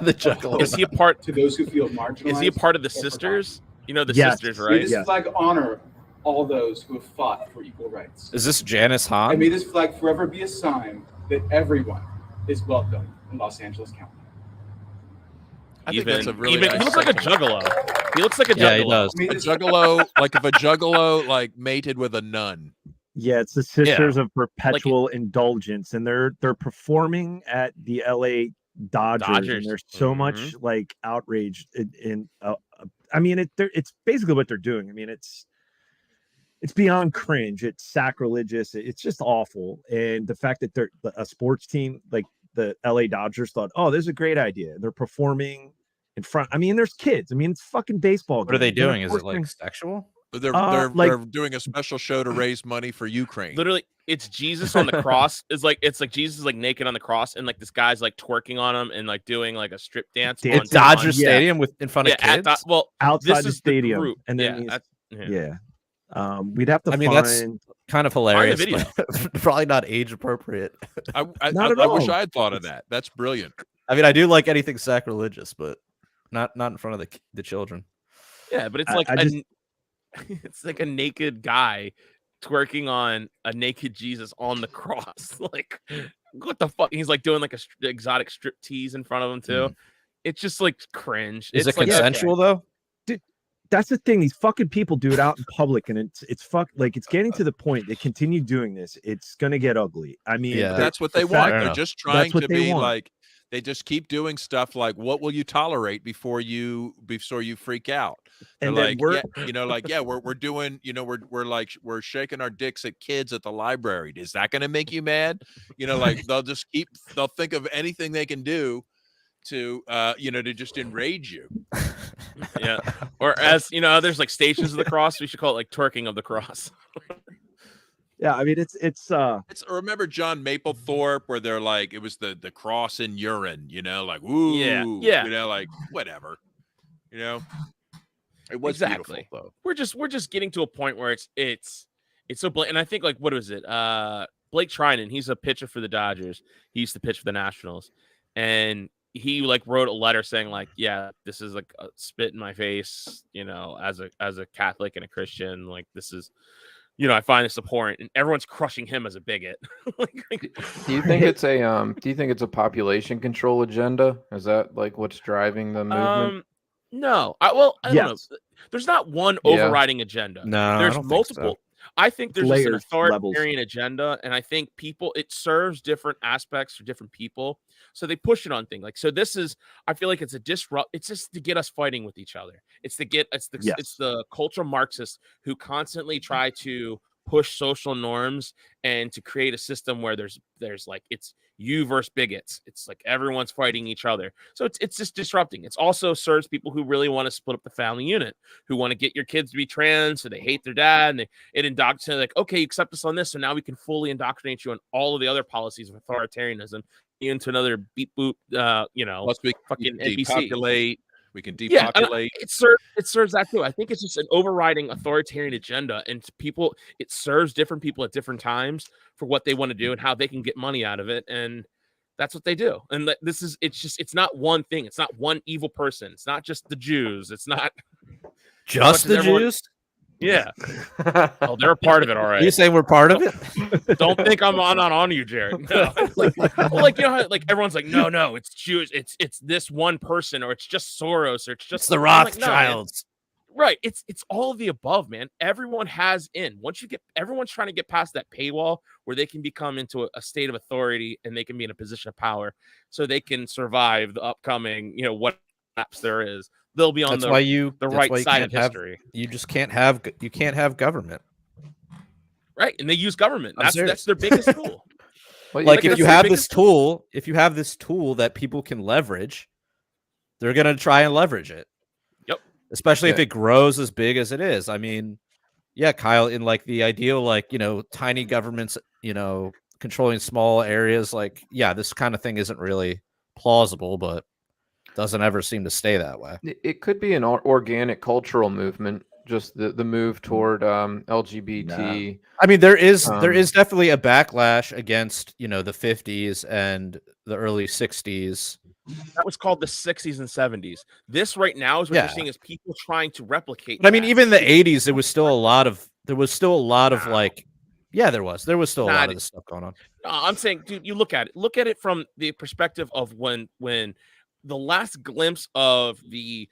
The juggalo. Is he a part? to those who feel marginalized. Is he a part of the or forgotten. sisters? You know the Yes. sisters, May right? this Yes. flag honor all those who have fought for equal rights. Is this Janice And Hahn? may this flag forever be a sign that everyone is welcome in Los Angeles County. I think that's a really he nice looks like a sentiment. juggalo. He looks like a Yeah, he juggalo. does. May A this juggalo, like if a juggalo like mated with a nun. Yeah, it's the Sisters of Perpetual Indulgence, and they're performing at the LA Dodgers, and there's so much like outrage in I mean, it's basically what they're doing. I mean, it's beyond cringe. It's sacrilegious. It's just awful. And the fact that they're a sports team like the LA Dodgers thought, oh, this is a great idea. They're performing in front. I mean, there's kids. I mean, it's fucking baseball. What are they games. They're doing? Is it forcing- like sexual? They're doing a special show to raise money for Ukraine. Literally, it's Jesus on the cross. It's like Jesus is like naked on the cross, and like this guy's like twerking on him and like doing like a strip dance. At on Dodger on- Stadium with in front of at kids. well, outside this the is stadium, group. and then yeah, we'd have to I mean, find. that's kind of hilarious. video. but probably not age appropriate. I Not at wish all. I had thought of that. That's brilliant. I mean, I do like anything sacrilegious, but not in front of the children. yeah, but it's I- like I just- it's like a naked guy twerking on a naked Jesus on the cross. Like, what the fuck? He's like doing like a exotic strip tease in front of him too. It's just like cringe. Is it's it like consensual though? That's the thing. These fucking people do it out in public, and it's it's getting to the point. They continue doing this. It's gonna get ugly. I mean, Yeah. That's what they the want. fact- They're just trying That's what to they be want. like. They just keep doing stuff like, "What will you tolerate before you freak out?" They're And then like, we're- we're doing, we're shaking our dicks at kids at the library. Is that going to make you mad? Like they'll think of anything they can do to to just enrage you. yeah. Or as there's like stations of the cross. We should call it like twerking of the cross. Yeah, I mean, it's It's remember John Mapplethorpe where they're like it was the cross in urine, like ooh, Yeah. like whatever, it was Exactly. beautiful, though. We're just getting to a point where it's so blatant. And I think like what was it? Blake Trinan, he's a pitcher for the Dodgers. He used to pitch for the Nationals, and he like wrote a letter saying like, yeah, this is like a spit in my face, you know, as a Catholic and a Christian, like this is, you know, I find this abhorrent, and everyone's crushing him as a bigot. Do you think it's a population control agenda? Is that like what's driving the movement? No, I don't know. There's not one overriding agenda. No, there's I don't multiple. think so. I think there's just an Layers, authoritarian agenda, and I think it serves different aspects for different people. So they push it on things like, so this is, I feel like it's it's just to get us fighting with each other. It's the cultural Marxists who constantly try to push social norms and to create a system where there's like, it's you versus bigots. It's like everyone's fighting each other. So it's just disrupting. It's also serves people who really want to split up the family unit, who want to get your kids to be trans, so they hate their dad, and it indoctrinates like, okay, you accept us on this, so now we can fully indoctrinate you on all of the other policies of authoritarianism into another beep boop, you know, Plus we fucking can NPC. depopulate. We can depopulate. It serves that too. I think it's just an overriding authoritarian agenda, and people, it serves different people at different times for what they want to do and how they can get money out of it, and that's what they do. And it's not one thing. It's not one evil person. It's not just the Jews. It's not just the Jews. Yeah. Oh, they're a part of it, all right. You saying we're part of it? Don't think I'm not on you, Jared. No. Like you know how like everyone's like, no, it's Jews, it's this one person, or it's just Soros, or it's just the Rothschilds. Right. It's all of the above, man. Everyone has in. Everyone's trying to get past that paywall where they can become into a state of authority and they can be in a position of power so they can survive the upcoming, you know, what apps there is. They'll be on the right side of history. You just can't have government. Right. And they use government. That's their biggest tool. Like if you have this tool, that people can leverage, they're gonna try and leverage it. Yep. Especially if it grows as big as it is. I mean, yeah, Kyle, in like the ideal, like, you know, tiny governments, you know, controlling small areas, like, yeah, this kind of thing isn't really plausible, but doesn't ever seem to stay that way. It could be an organic cultural movement, just the move toward LGBT. Nah. I mean, there is definitely a backlash against, you know, the 50s and the early 60s. That was called the 60s and 70s. This right now is what you're seeing is people trying to replicate. But I mean, even the 80s, there was still a lot of like, yeah, there was still a lot of this stuff going on. No, I'm saying, dude, you look at it from the perspective of when the last glimpse of the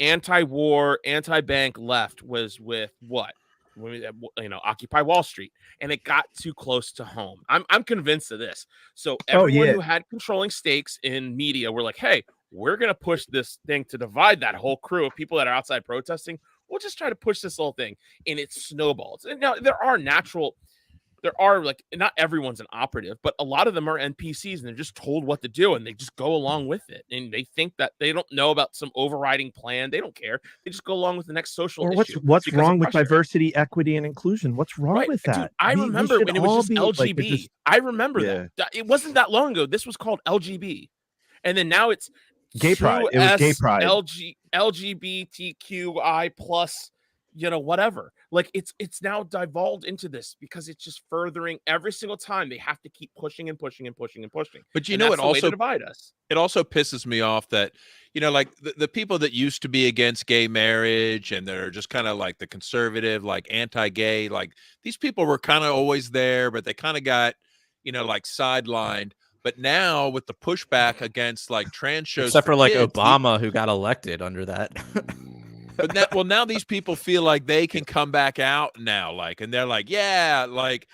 anti-war, anti-bank left was with what? You know, Occupy Wall Street, and it got too close to home. I'm convinced of this. So everyone who had controlling stakes in media were like, hey, we're going to push this thing to divide that whole crew of people that are outside protesting. We'll just try to push this whole thing, and it snowballs. And now there are like, not everyone's an operative, but a lot of them are NPCs and they're just told what to do and they just go along with it. And they think that they don't know about some overriding plan. They don't care. They just go along with the next social issue. What's wrong with diversity, equity, and inclusion? What's wrong with that? Dude, I remember when it was just LGB. Like, I remember that. It wasn't that long ago. This was called LGB. And then now it's gay pride. It was gay pride. LGBTQI plus, you know, whatever. Like it's now devolved into this because it's just furthering every single time they have to keep pushing and pushing and pushing and pushing. But you know, it also divide us. It also pisses me off that, you know, like the people that used to be against gay marriage and they're just kind of like the conservative, like anti-gay, like these people were kind of always there, but they kind of got, you know, like sidelined. But now with the pushback against like trans shows, except for like kids, Obama, who got elected under that. But now these people feel like they can come back out now, like, and they're like, yeah, like,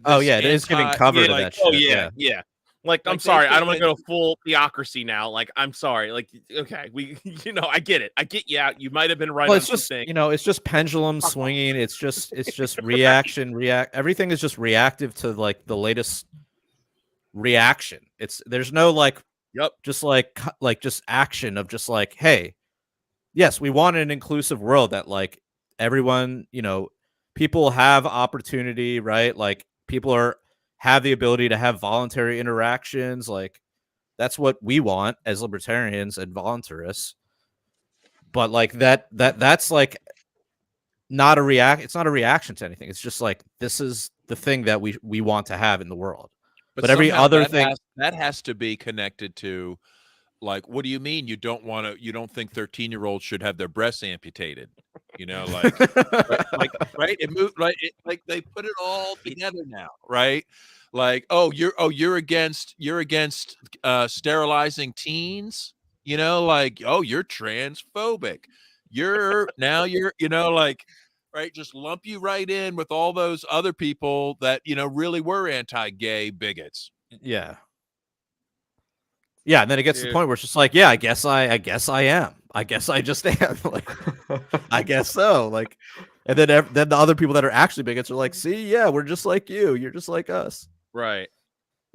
oh yeah, it is getting covered. Yeah, that shit. Oh yeah. Like, I'm sorry, I don't want to go full theocracy now. Like, I'm sorry. Like, okay, you know, I get it. I get you out. You might have been right. Well, it's just, you know, it's just pendulum swinging. It's just reaction. Everything is just reactive to like the latest reaction. There's no like, just just action of just like, hey, yes, we want an inclusive world that like everyone, you know, people have opportunity, right? Like people have the ability to have voluntary interactions. Like that's what we want as libertarians and voluntarists. But like that's like not it's not a reaction to anything. It's just like, this is the thing that we want to have in the world. But every other thing that has to be connected to like, what do you mean you don't think 13-year-olds should have their breasts amputated? You know, like, right? It moved, right? Like they put it all together now, right? Like, you're against sterilizing teens, you know, like, you're transphobic. You're, you know, like, right, just lump you right in with all those other people that, you know, really were anti-gay bigots. Yeah. Yeah, and then it gets to the point where it's just like, yeah, I guess I am. I guess I just am. Like, I guess so. Like, and then the other people that are actually bigots are like, see, yeah, we're just like you. You're just like us. Right.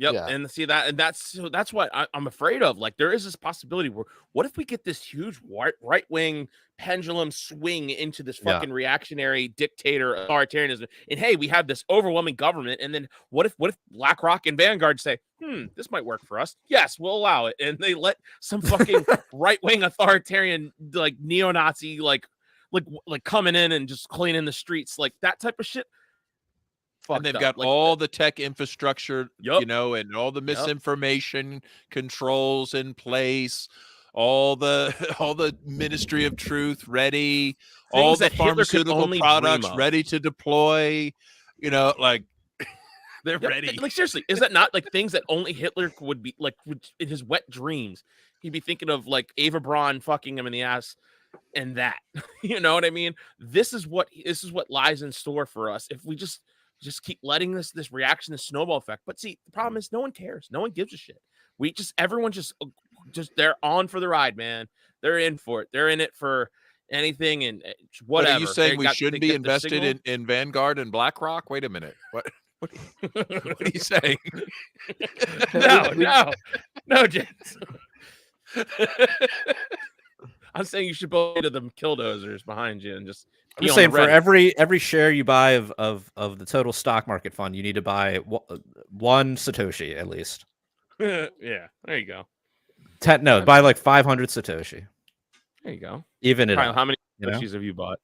Yep. Yeah. And see that, and that's what I'm afraid of. Like, there is this possibility where, what if we get this huge right wing pendulum swing into this fucking reactionary dictator authoritarianism? And hey, we have this overwhelming government. And then what if BlackRock and Vanguard say, this might work for us? Yes, we'll allow it. And they let some fucking right wing authoritarian, like neo-Nazi, like coming in and just cleaning the streets, like that type of shit. And they've got all the tech infrastructure, you know, and all the misinformation controls in place, all the Ministry of Truth ready, all the pharmaceutical products ready to deploy, you know, like they're ready. Like, seriously, is that not like things that only Hitler would be like, in his wet dreams? He'd be thinking of like Eva Braun fucking him in the ass and that, you know what I mean? This is what lies in store for us if we just keep letting this reaction, this snowball effect. But see, the problem is no one cares. No one gives a shit. Everyone just they're on for the ride, man. They're in for it. They're in it for anything and whatever. What are you saying? We shouldn't be invested in Vanguard and BlackRock? Wait a minute. What are you saying? No, James. I'm saying you should go into them killdozers behind you and just. I'm just saying, for every share you buy of the total stock market fund, you need to buy one Satoshi at least. Yeah, there you go. Buy like 500 Satoshi. There you go. Even it. How many Satoshis have you bought?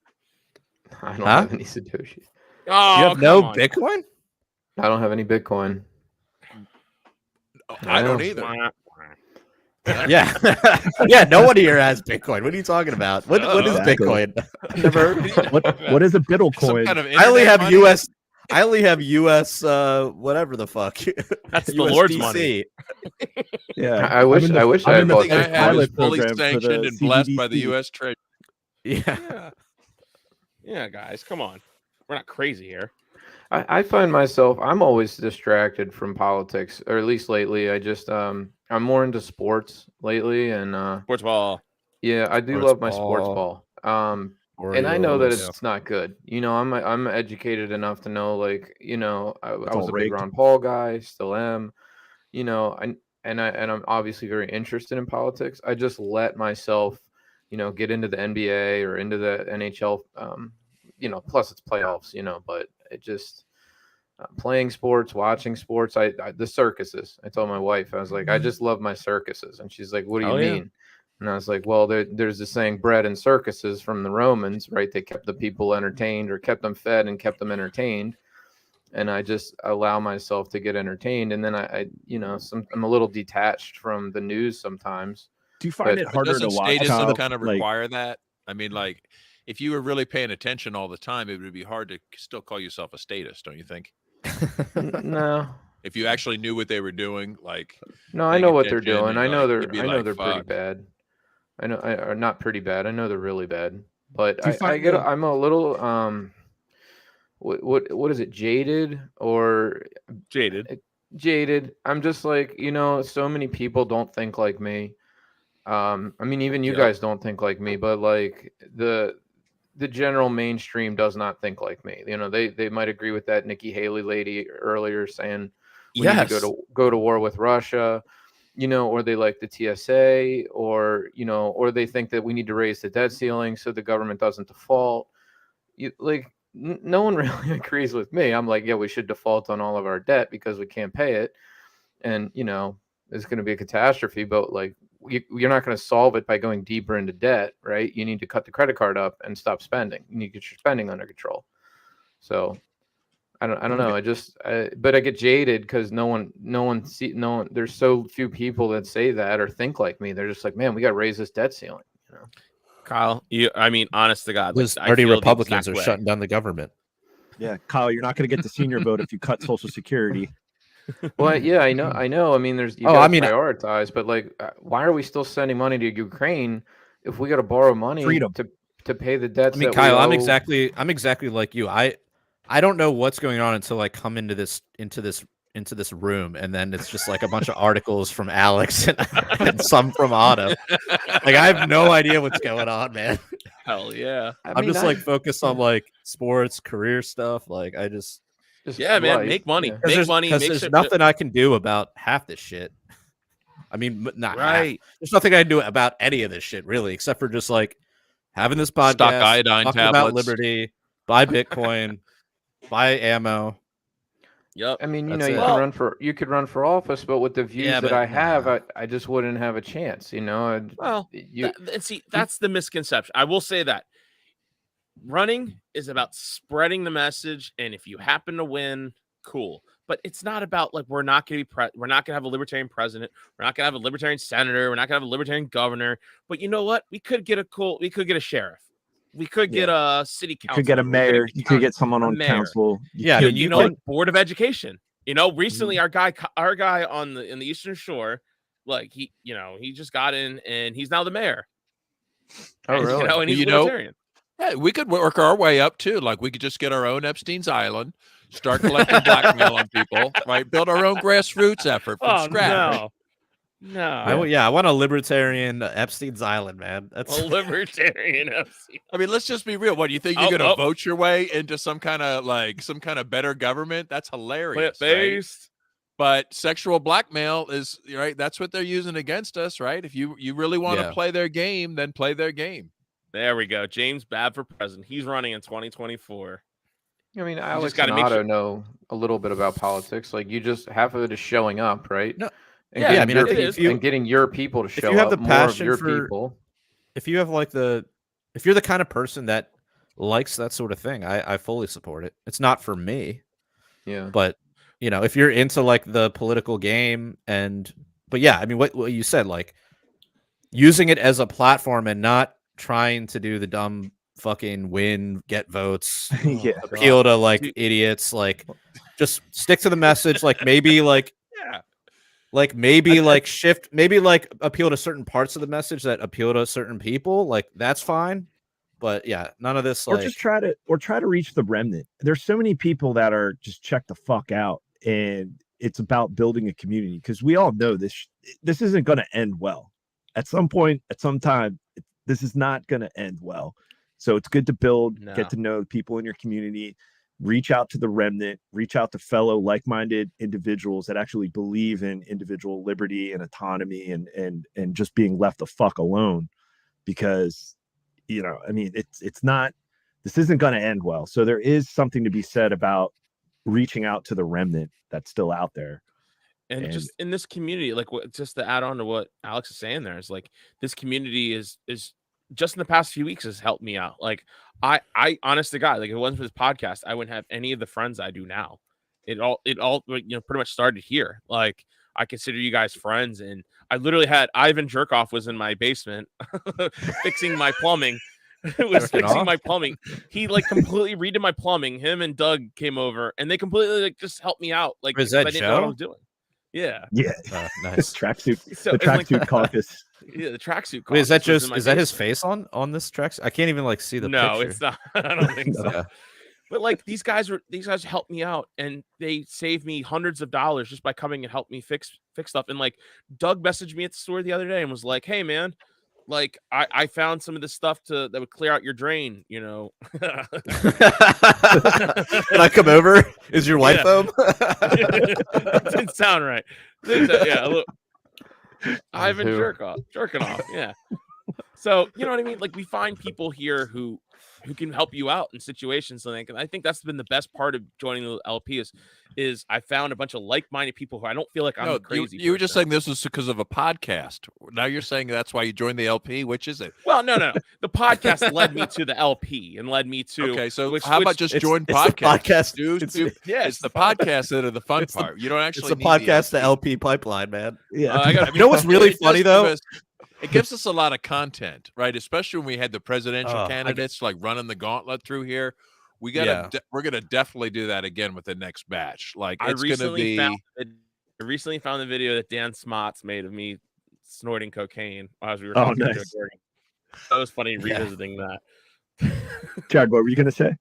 I don't have any Satoshis. Oh, you have no Bitcoin? I don't have any Bitcoin. I don't either. Yeah. Yeah, no one here has Bitcoin. What are you talking about? What is Bitcoin? Never heard. What is a Bitcoin? Kind of I only have US whatever the fuck. That's the Lord's money. Yeah. I wish I had bought I have is pilot fully program for the sanctioned and blessed by the CBDC. US Treasury. Yeah, guys, come on. We're not crazy here. I find myself, I'm always distracted from politics, or at least lately. I just I'm more into sports lately, and Sports ball. yeah, I do love my sports ball. And I know that it's not good. You know, I'm educated enough to know, like, you know, I was a big Ron Paul guy, still am. You know, and I'm obviously very interested in politics. I just let myself, you know, get into the NBA or into the NHL. You know, plus it's playoffs. You know, but it just playing sports, watching sports. The circuses. I told my wife, I was like, I just love my circuses, and she's like, what do you mean? And I was like, well, there's this saying, bread and circuses, from the Romans, right? They kept the people entertained, or kept them fed and kept them entertained. And I just allow myself to get entertained. And then I you know, I'm a little detached from the news sometimes. Do you find it harder to watch? Statism kind of require that? I mean, like, if you were really paying attention all the time, it would be hard to still call yourself a statist, don't you think? No. If you actually knew what they were doing, like. No, I know what they're doing. And, I know like, they're pretty bad. I know, or not pretty bad. I know they're really bad. But I'm a little what is it? Jaded. I'm just like, you know, so many people don't think like me. I mean, even you guys don't think like me, but like the general mainstream does not think like me. You know, they might agree with that Nikki Haley lady earlier saying we need to go to war with Russia, you know, or they like the TSA, or, you know, or they think that we need to raise the debt ceiling so the government doesn't default. No one really agrees with me. I'm like, yeah, we should default on all of our debt because we can't pay it. And, you know, it's going to be a catastrophe, but like, you're not going to solve it by going deeper into debt, right? You need to cut the credit card up and stop spending. You need to get your spending under control. So I don't know. But I get jaded because no one. There's so few people that say that or think like me. They're just like, man, we got to raise this debt ceiling. You know, Kyle, I mean, honest to God, Those I 30 feel the Republicans are exact way. shutting down the government. Yeah, Kyle, you're not going to get the senior vote if you cut Social Security. Well, yeah, I know. I mean, you got to prioritize, but like, why are we still sending money to Ukraine if we got to borrow money to pay the debts? I mean, Kyle, I'm exactly like you. I don't know what's going on until I come into this room, and then it's just like a bunch of articles from Alex and some from Otto. Like I have no idea what's going on, man. Hell yeah! I'm just like focused on like sports, career stuff. Like I just man, make money, make money. Because there's nothing I can do about half this shit. I mean, not right. There's nothing I can do about any of this shit really, except for just like having this podcast, stock iodine tablets, about liberty, buy Bitcoin, buy ammo. Yep. I mean, you could run for office, but with the views that I have, I just wouldn't have a chance. You know. And see, that's the misconception. I will say that running is about spreading the message, and if you happen to win, cool. But it's not about like we're not going to have a libertarian president, we're not going to have a libertarian senator, we're not going to have a libertarian governor. But you know what? We could get a sheriff. We could get a city council. You could get a mayor. You could get someone on council. Board of Education. You know, recently our guy in the Eastern Shore, like he just got in and he's now the mayor. Oh, really? And he's libertarian. Yeah, we could work our way up too. Like we could just get our own Epstein's Island, start collecting blackmail on people, right? Build our own grassroots effort from scratch. No. I want a libertarian Epstein's Island, man. That's a libertarian Epstein. I mean, let's just be real. What do you think you're going to vote your way into some kind of better government? That's hilarious. Plant-based. Right? But sexual blackmail is right. That's what they're using against us, right? If you really want to play their game, then play their game. There we go. James Babb for president. He's running in 2024. I mean, Alex and Otto know a little bit about politics. Like half of it is showing up, right? No. And getting your people to show up. If you have the passion more of for people. If you have if you're the kind of person that likes that sort of thing, I fully support it. It's not for me. Yeah. But if you're into like the political game but I mean what you said, like using it as a platform and not trying to do the dumb fucking get votes, appeal to like idiots, like just stick to the message, like maybe like shift, maybe like appeal to certain parts of the message that appeal to certain people, like that's fine. But none of this or try to reach the remnant. There's so many people that are just check the fuck out, and it's about building a community because we all know this isn't going to end well. At some point, at some time, this is not going to end well. So it's good to get to know people in your community, reach out to the remnant, reach out to fellow like-minded individuals that actually believe in individual liberty and autonomy and just being left the fuck alone. Because, I mean, this isn't going to end well. So there is something to be said about reaching out to the remnant that's still out there. And just in this community, like just to add on to what Alex is saying there, is like this community is just in the past few weeks has helped me out. Like I honest to God, like if it wasn't for this podcast, I wouldn't have any of the friends I do now. It all pretty much started here. Like I consider you guys friends, and I literally had Ivan Jerkoff was in my basement fixing my plumbing. It was fixing my plumbing. He like completely redid my plumbing. Him and Doug came over and they completely like just helped me out. Like is that I didn't know what I was doing. Yeah. Nice. Tracksuit. So the tracksuit caucus. Yeah, the tracksuit. Wait, is that his face on this track? I can't even like see the picture. No, it's not. I don't think so. But like these guys helped me out, and they saved me hundreds of dollars just by coming and help me fix stuff. And like Doug messaged me at the store the other day and was like, "Hey man, like I found some of this stuff that would clear out your drain, you know." Can I come over? Is your wife home? That didn't sound right. Look, Ivan jerking off. Yeah. So you know what I mean? Like we find people here who help you out in situations like. And I think that's been the best part of joining the LP is I found a bunch of like-minded people who I don't feel like I'm crazy. You were just saying this was because of a podcast. Now you're saying that's why you joined the LP. Which is it? Well, no. The podcast led me to the LP and led me to. Okay, so how about just join podcast? Dude, it's the podcast that are the fun part. You don't actually. It's the podcast, the LP pipeline, man. Yeah. You know what's really funny though? It gives us a lot of content, right? Especially when we had the presidential candidates like running the gauntlet through here. We're gonna definitely do that again with the next batch. Like I recently found the video that Dan Smots made of me snorting cocaine as we were talking to recording. That was funny revisiting that. Chad, what were you gonna say?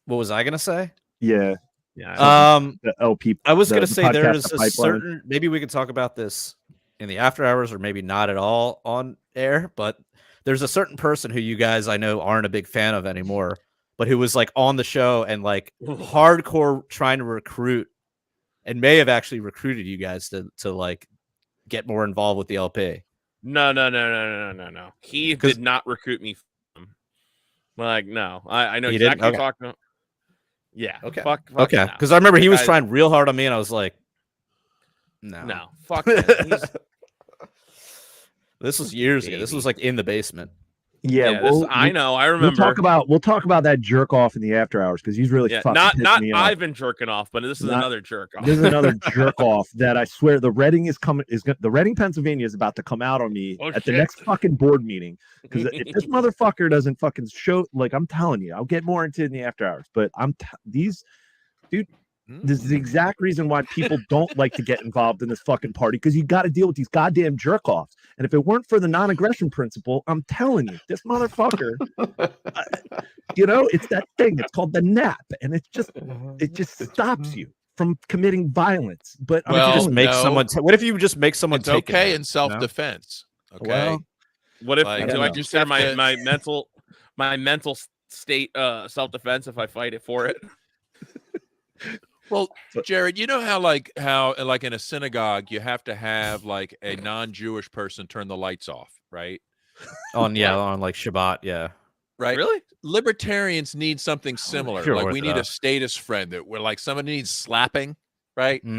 What was I gonna say? Yeah. The LP. I was gonna say there is the a certain. Maybe we could talk about this in the after hours, or maybe not at all on air. But there's a certain person who you guys I know aren't a big fan of anymore, but who was like on the show and like hardcore trying to recruit, and may have actually recruited you guys to like get more involved with the LP. No. He did not recruit me. Like, no, I know exactly what you're talking about. Yeah. Okay. Fuck okay. no. Because I remember he was trying real hard on me, and I was like, no, fuck that. This was years ago. This was like in the basement. Yeah, I know. I remember. We'll talk about that jerk off in the after hours because he's really fucking not me off. I've been jerking off, but this is another jerk off. This is another jerk off that I swear the Reading the Reading, Pennsylvania is about to come out on me at the next fucking board meeting because if this motherfucker doesn't fucking show, like I'm telling you, I'll get more into it in the after hours. But dude. This is the exact reason why people don't like to get involved in this fucking party because you got to deal with these goddamn jerk offs. And if it weren't for the non-aggression principle, I'm telling you, this motherfucker, it's that thing. It's called the NAP, and it just stops you from committing violence. But what if you just make someone? It's okay in self-defense. Okay. Well, what if do I consider my mental state self-defense if I fight it for it? Well, Jared, you know how like in a synagogue you have to have like a non-Jewish person turn the lights off, right? On like Shabbat, yeah. Right. Really? Libertarians need something similar. Sure, like we need a status friend that we're like somebody needs slapping, right? I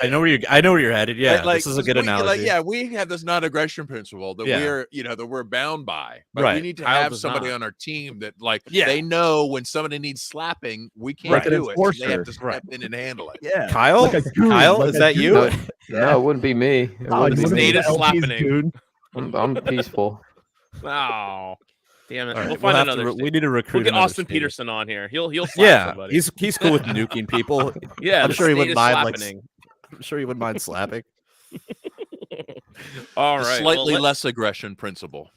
know where you're headed. Yeah, like, this is a good analogy. We have this non-aggression principle that we're bound by. But right. We need to have somebody on our team that they know when somebody needs slapping, we can't do it. So they have to step in and handle it. Yeah. Kyle, is that you? No, it wouldn't be me. Status slapping. I'm peaceful. Oh. Damn it! Right, we'll find another. We need to recruit. We'll get Austin Peterson on here. He'll slap somebody. He's cool with nuking people. Yeah, I'm sure he wouldn't mind. I'm sure he wouldn't mind slapping. All right, slightly less aggression principle.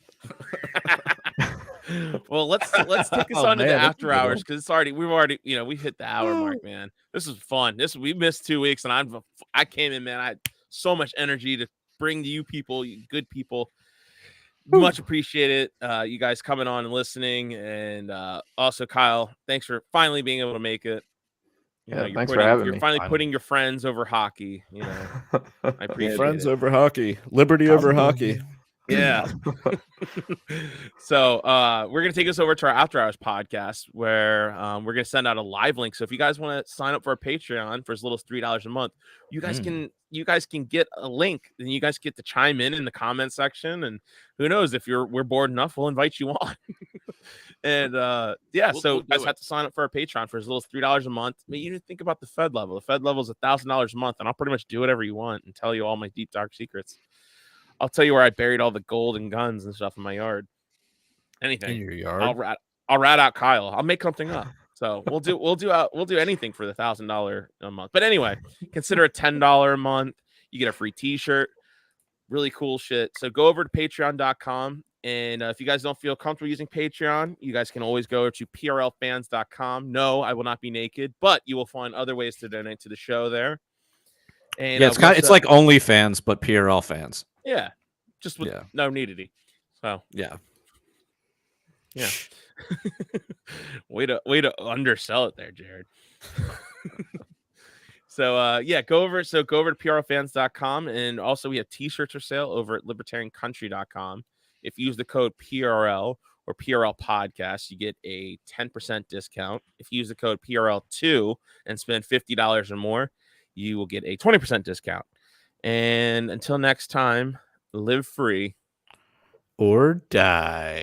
Well, let's take us on to the after hours because we hit the hour mark, man. This is fun. We missed 2 weeks, and I came in, man. I had so much energy to bring to you people, you good people. Much appreciated you guys coming on and listening, and also Kyle, thanks for finally being able to make it. Thanks for having me. You're finally putting your friends over hockey. I appreciate friends it. over hockey, liberty over hockey. Yeah. So we're gonna take us over to our after hours podcast where we're gonna send out a live link. So if you guys want to sign up for our Patreon for as little as $3 a month, you guys can get a link, and you guys get to chime in the comment section. And who knows, if we're bored enough, we'll invite you on. And so you guys have to sign up for our Patreon for as little as $3 a month. I mean, you didn't think about the Fed level. The Fed level is $1,000 a month, and I'll pretty much do whatever you want and tell you all my deep dark secrets. I'll tell you where I buried all the gold and guns and stuff in my yard. Anything in your yard. I'll rat out Kyle. I'll make something up. So we'll do anything for the $1,000 a month. But anyway, consider it $10 a month. You get a free T-shirt. Really cool shit. So go over to patreon.com. And if you guys don't feel comfortable using Patreon, you guys can always go to prlfans.com. No, I will not be naked, but you will find other ways to donate to the show there. And it's like OnlyFans, but PRL fans. Yeah, just with no nudity. So yeah. way to undersell it there, Jared. So go over to prlfans.com, and also we have T-shirts for sale over at libertariancountry.com. If you use the code PRL, or PRL podcast, you get a 10% discount. If you use the code PRL2 and spend $50 or more, you will get a 20% discount. And until next time, live free or die.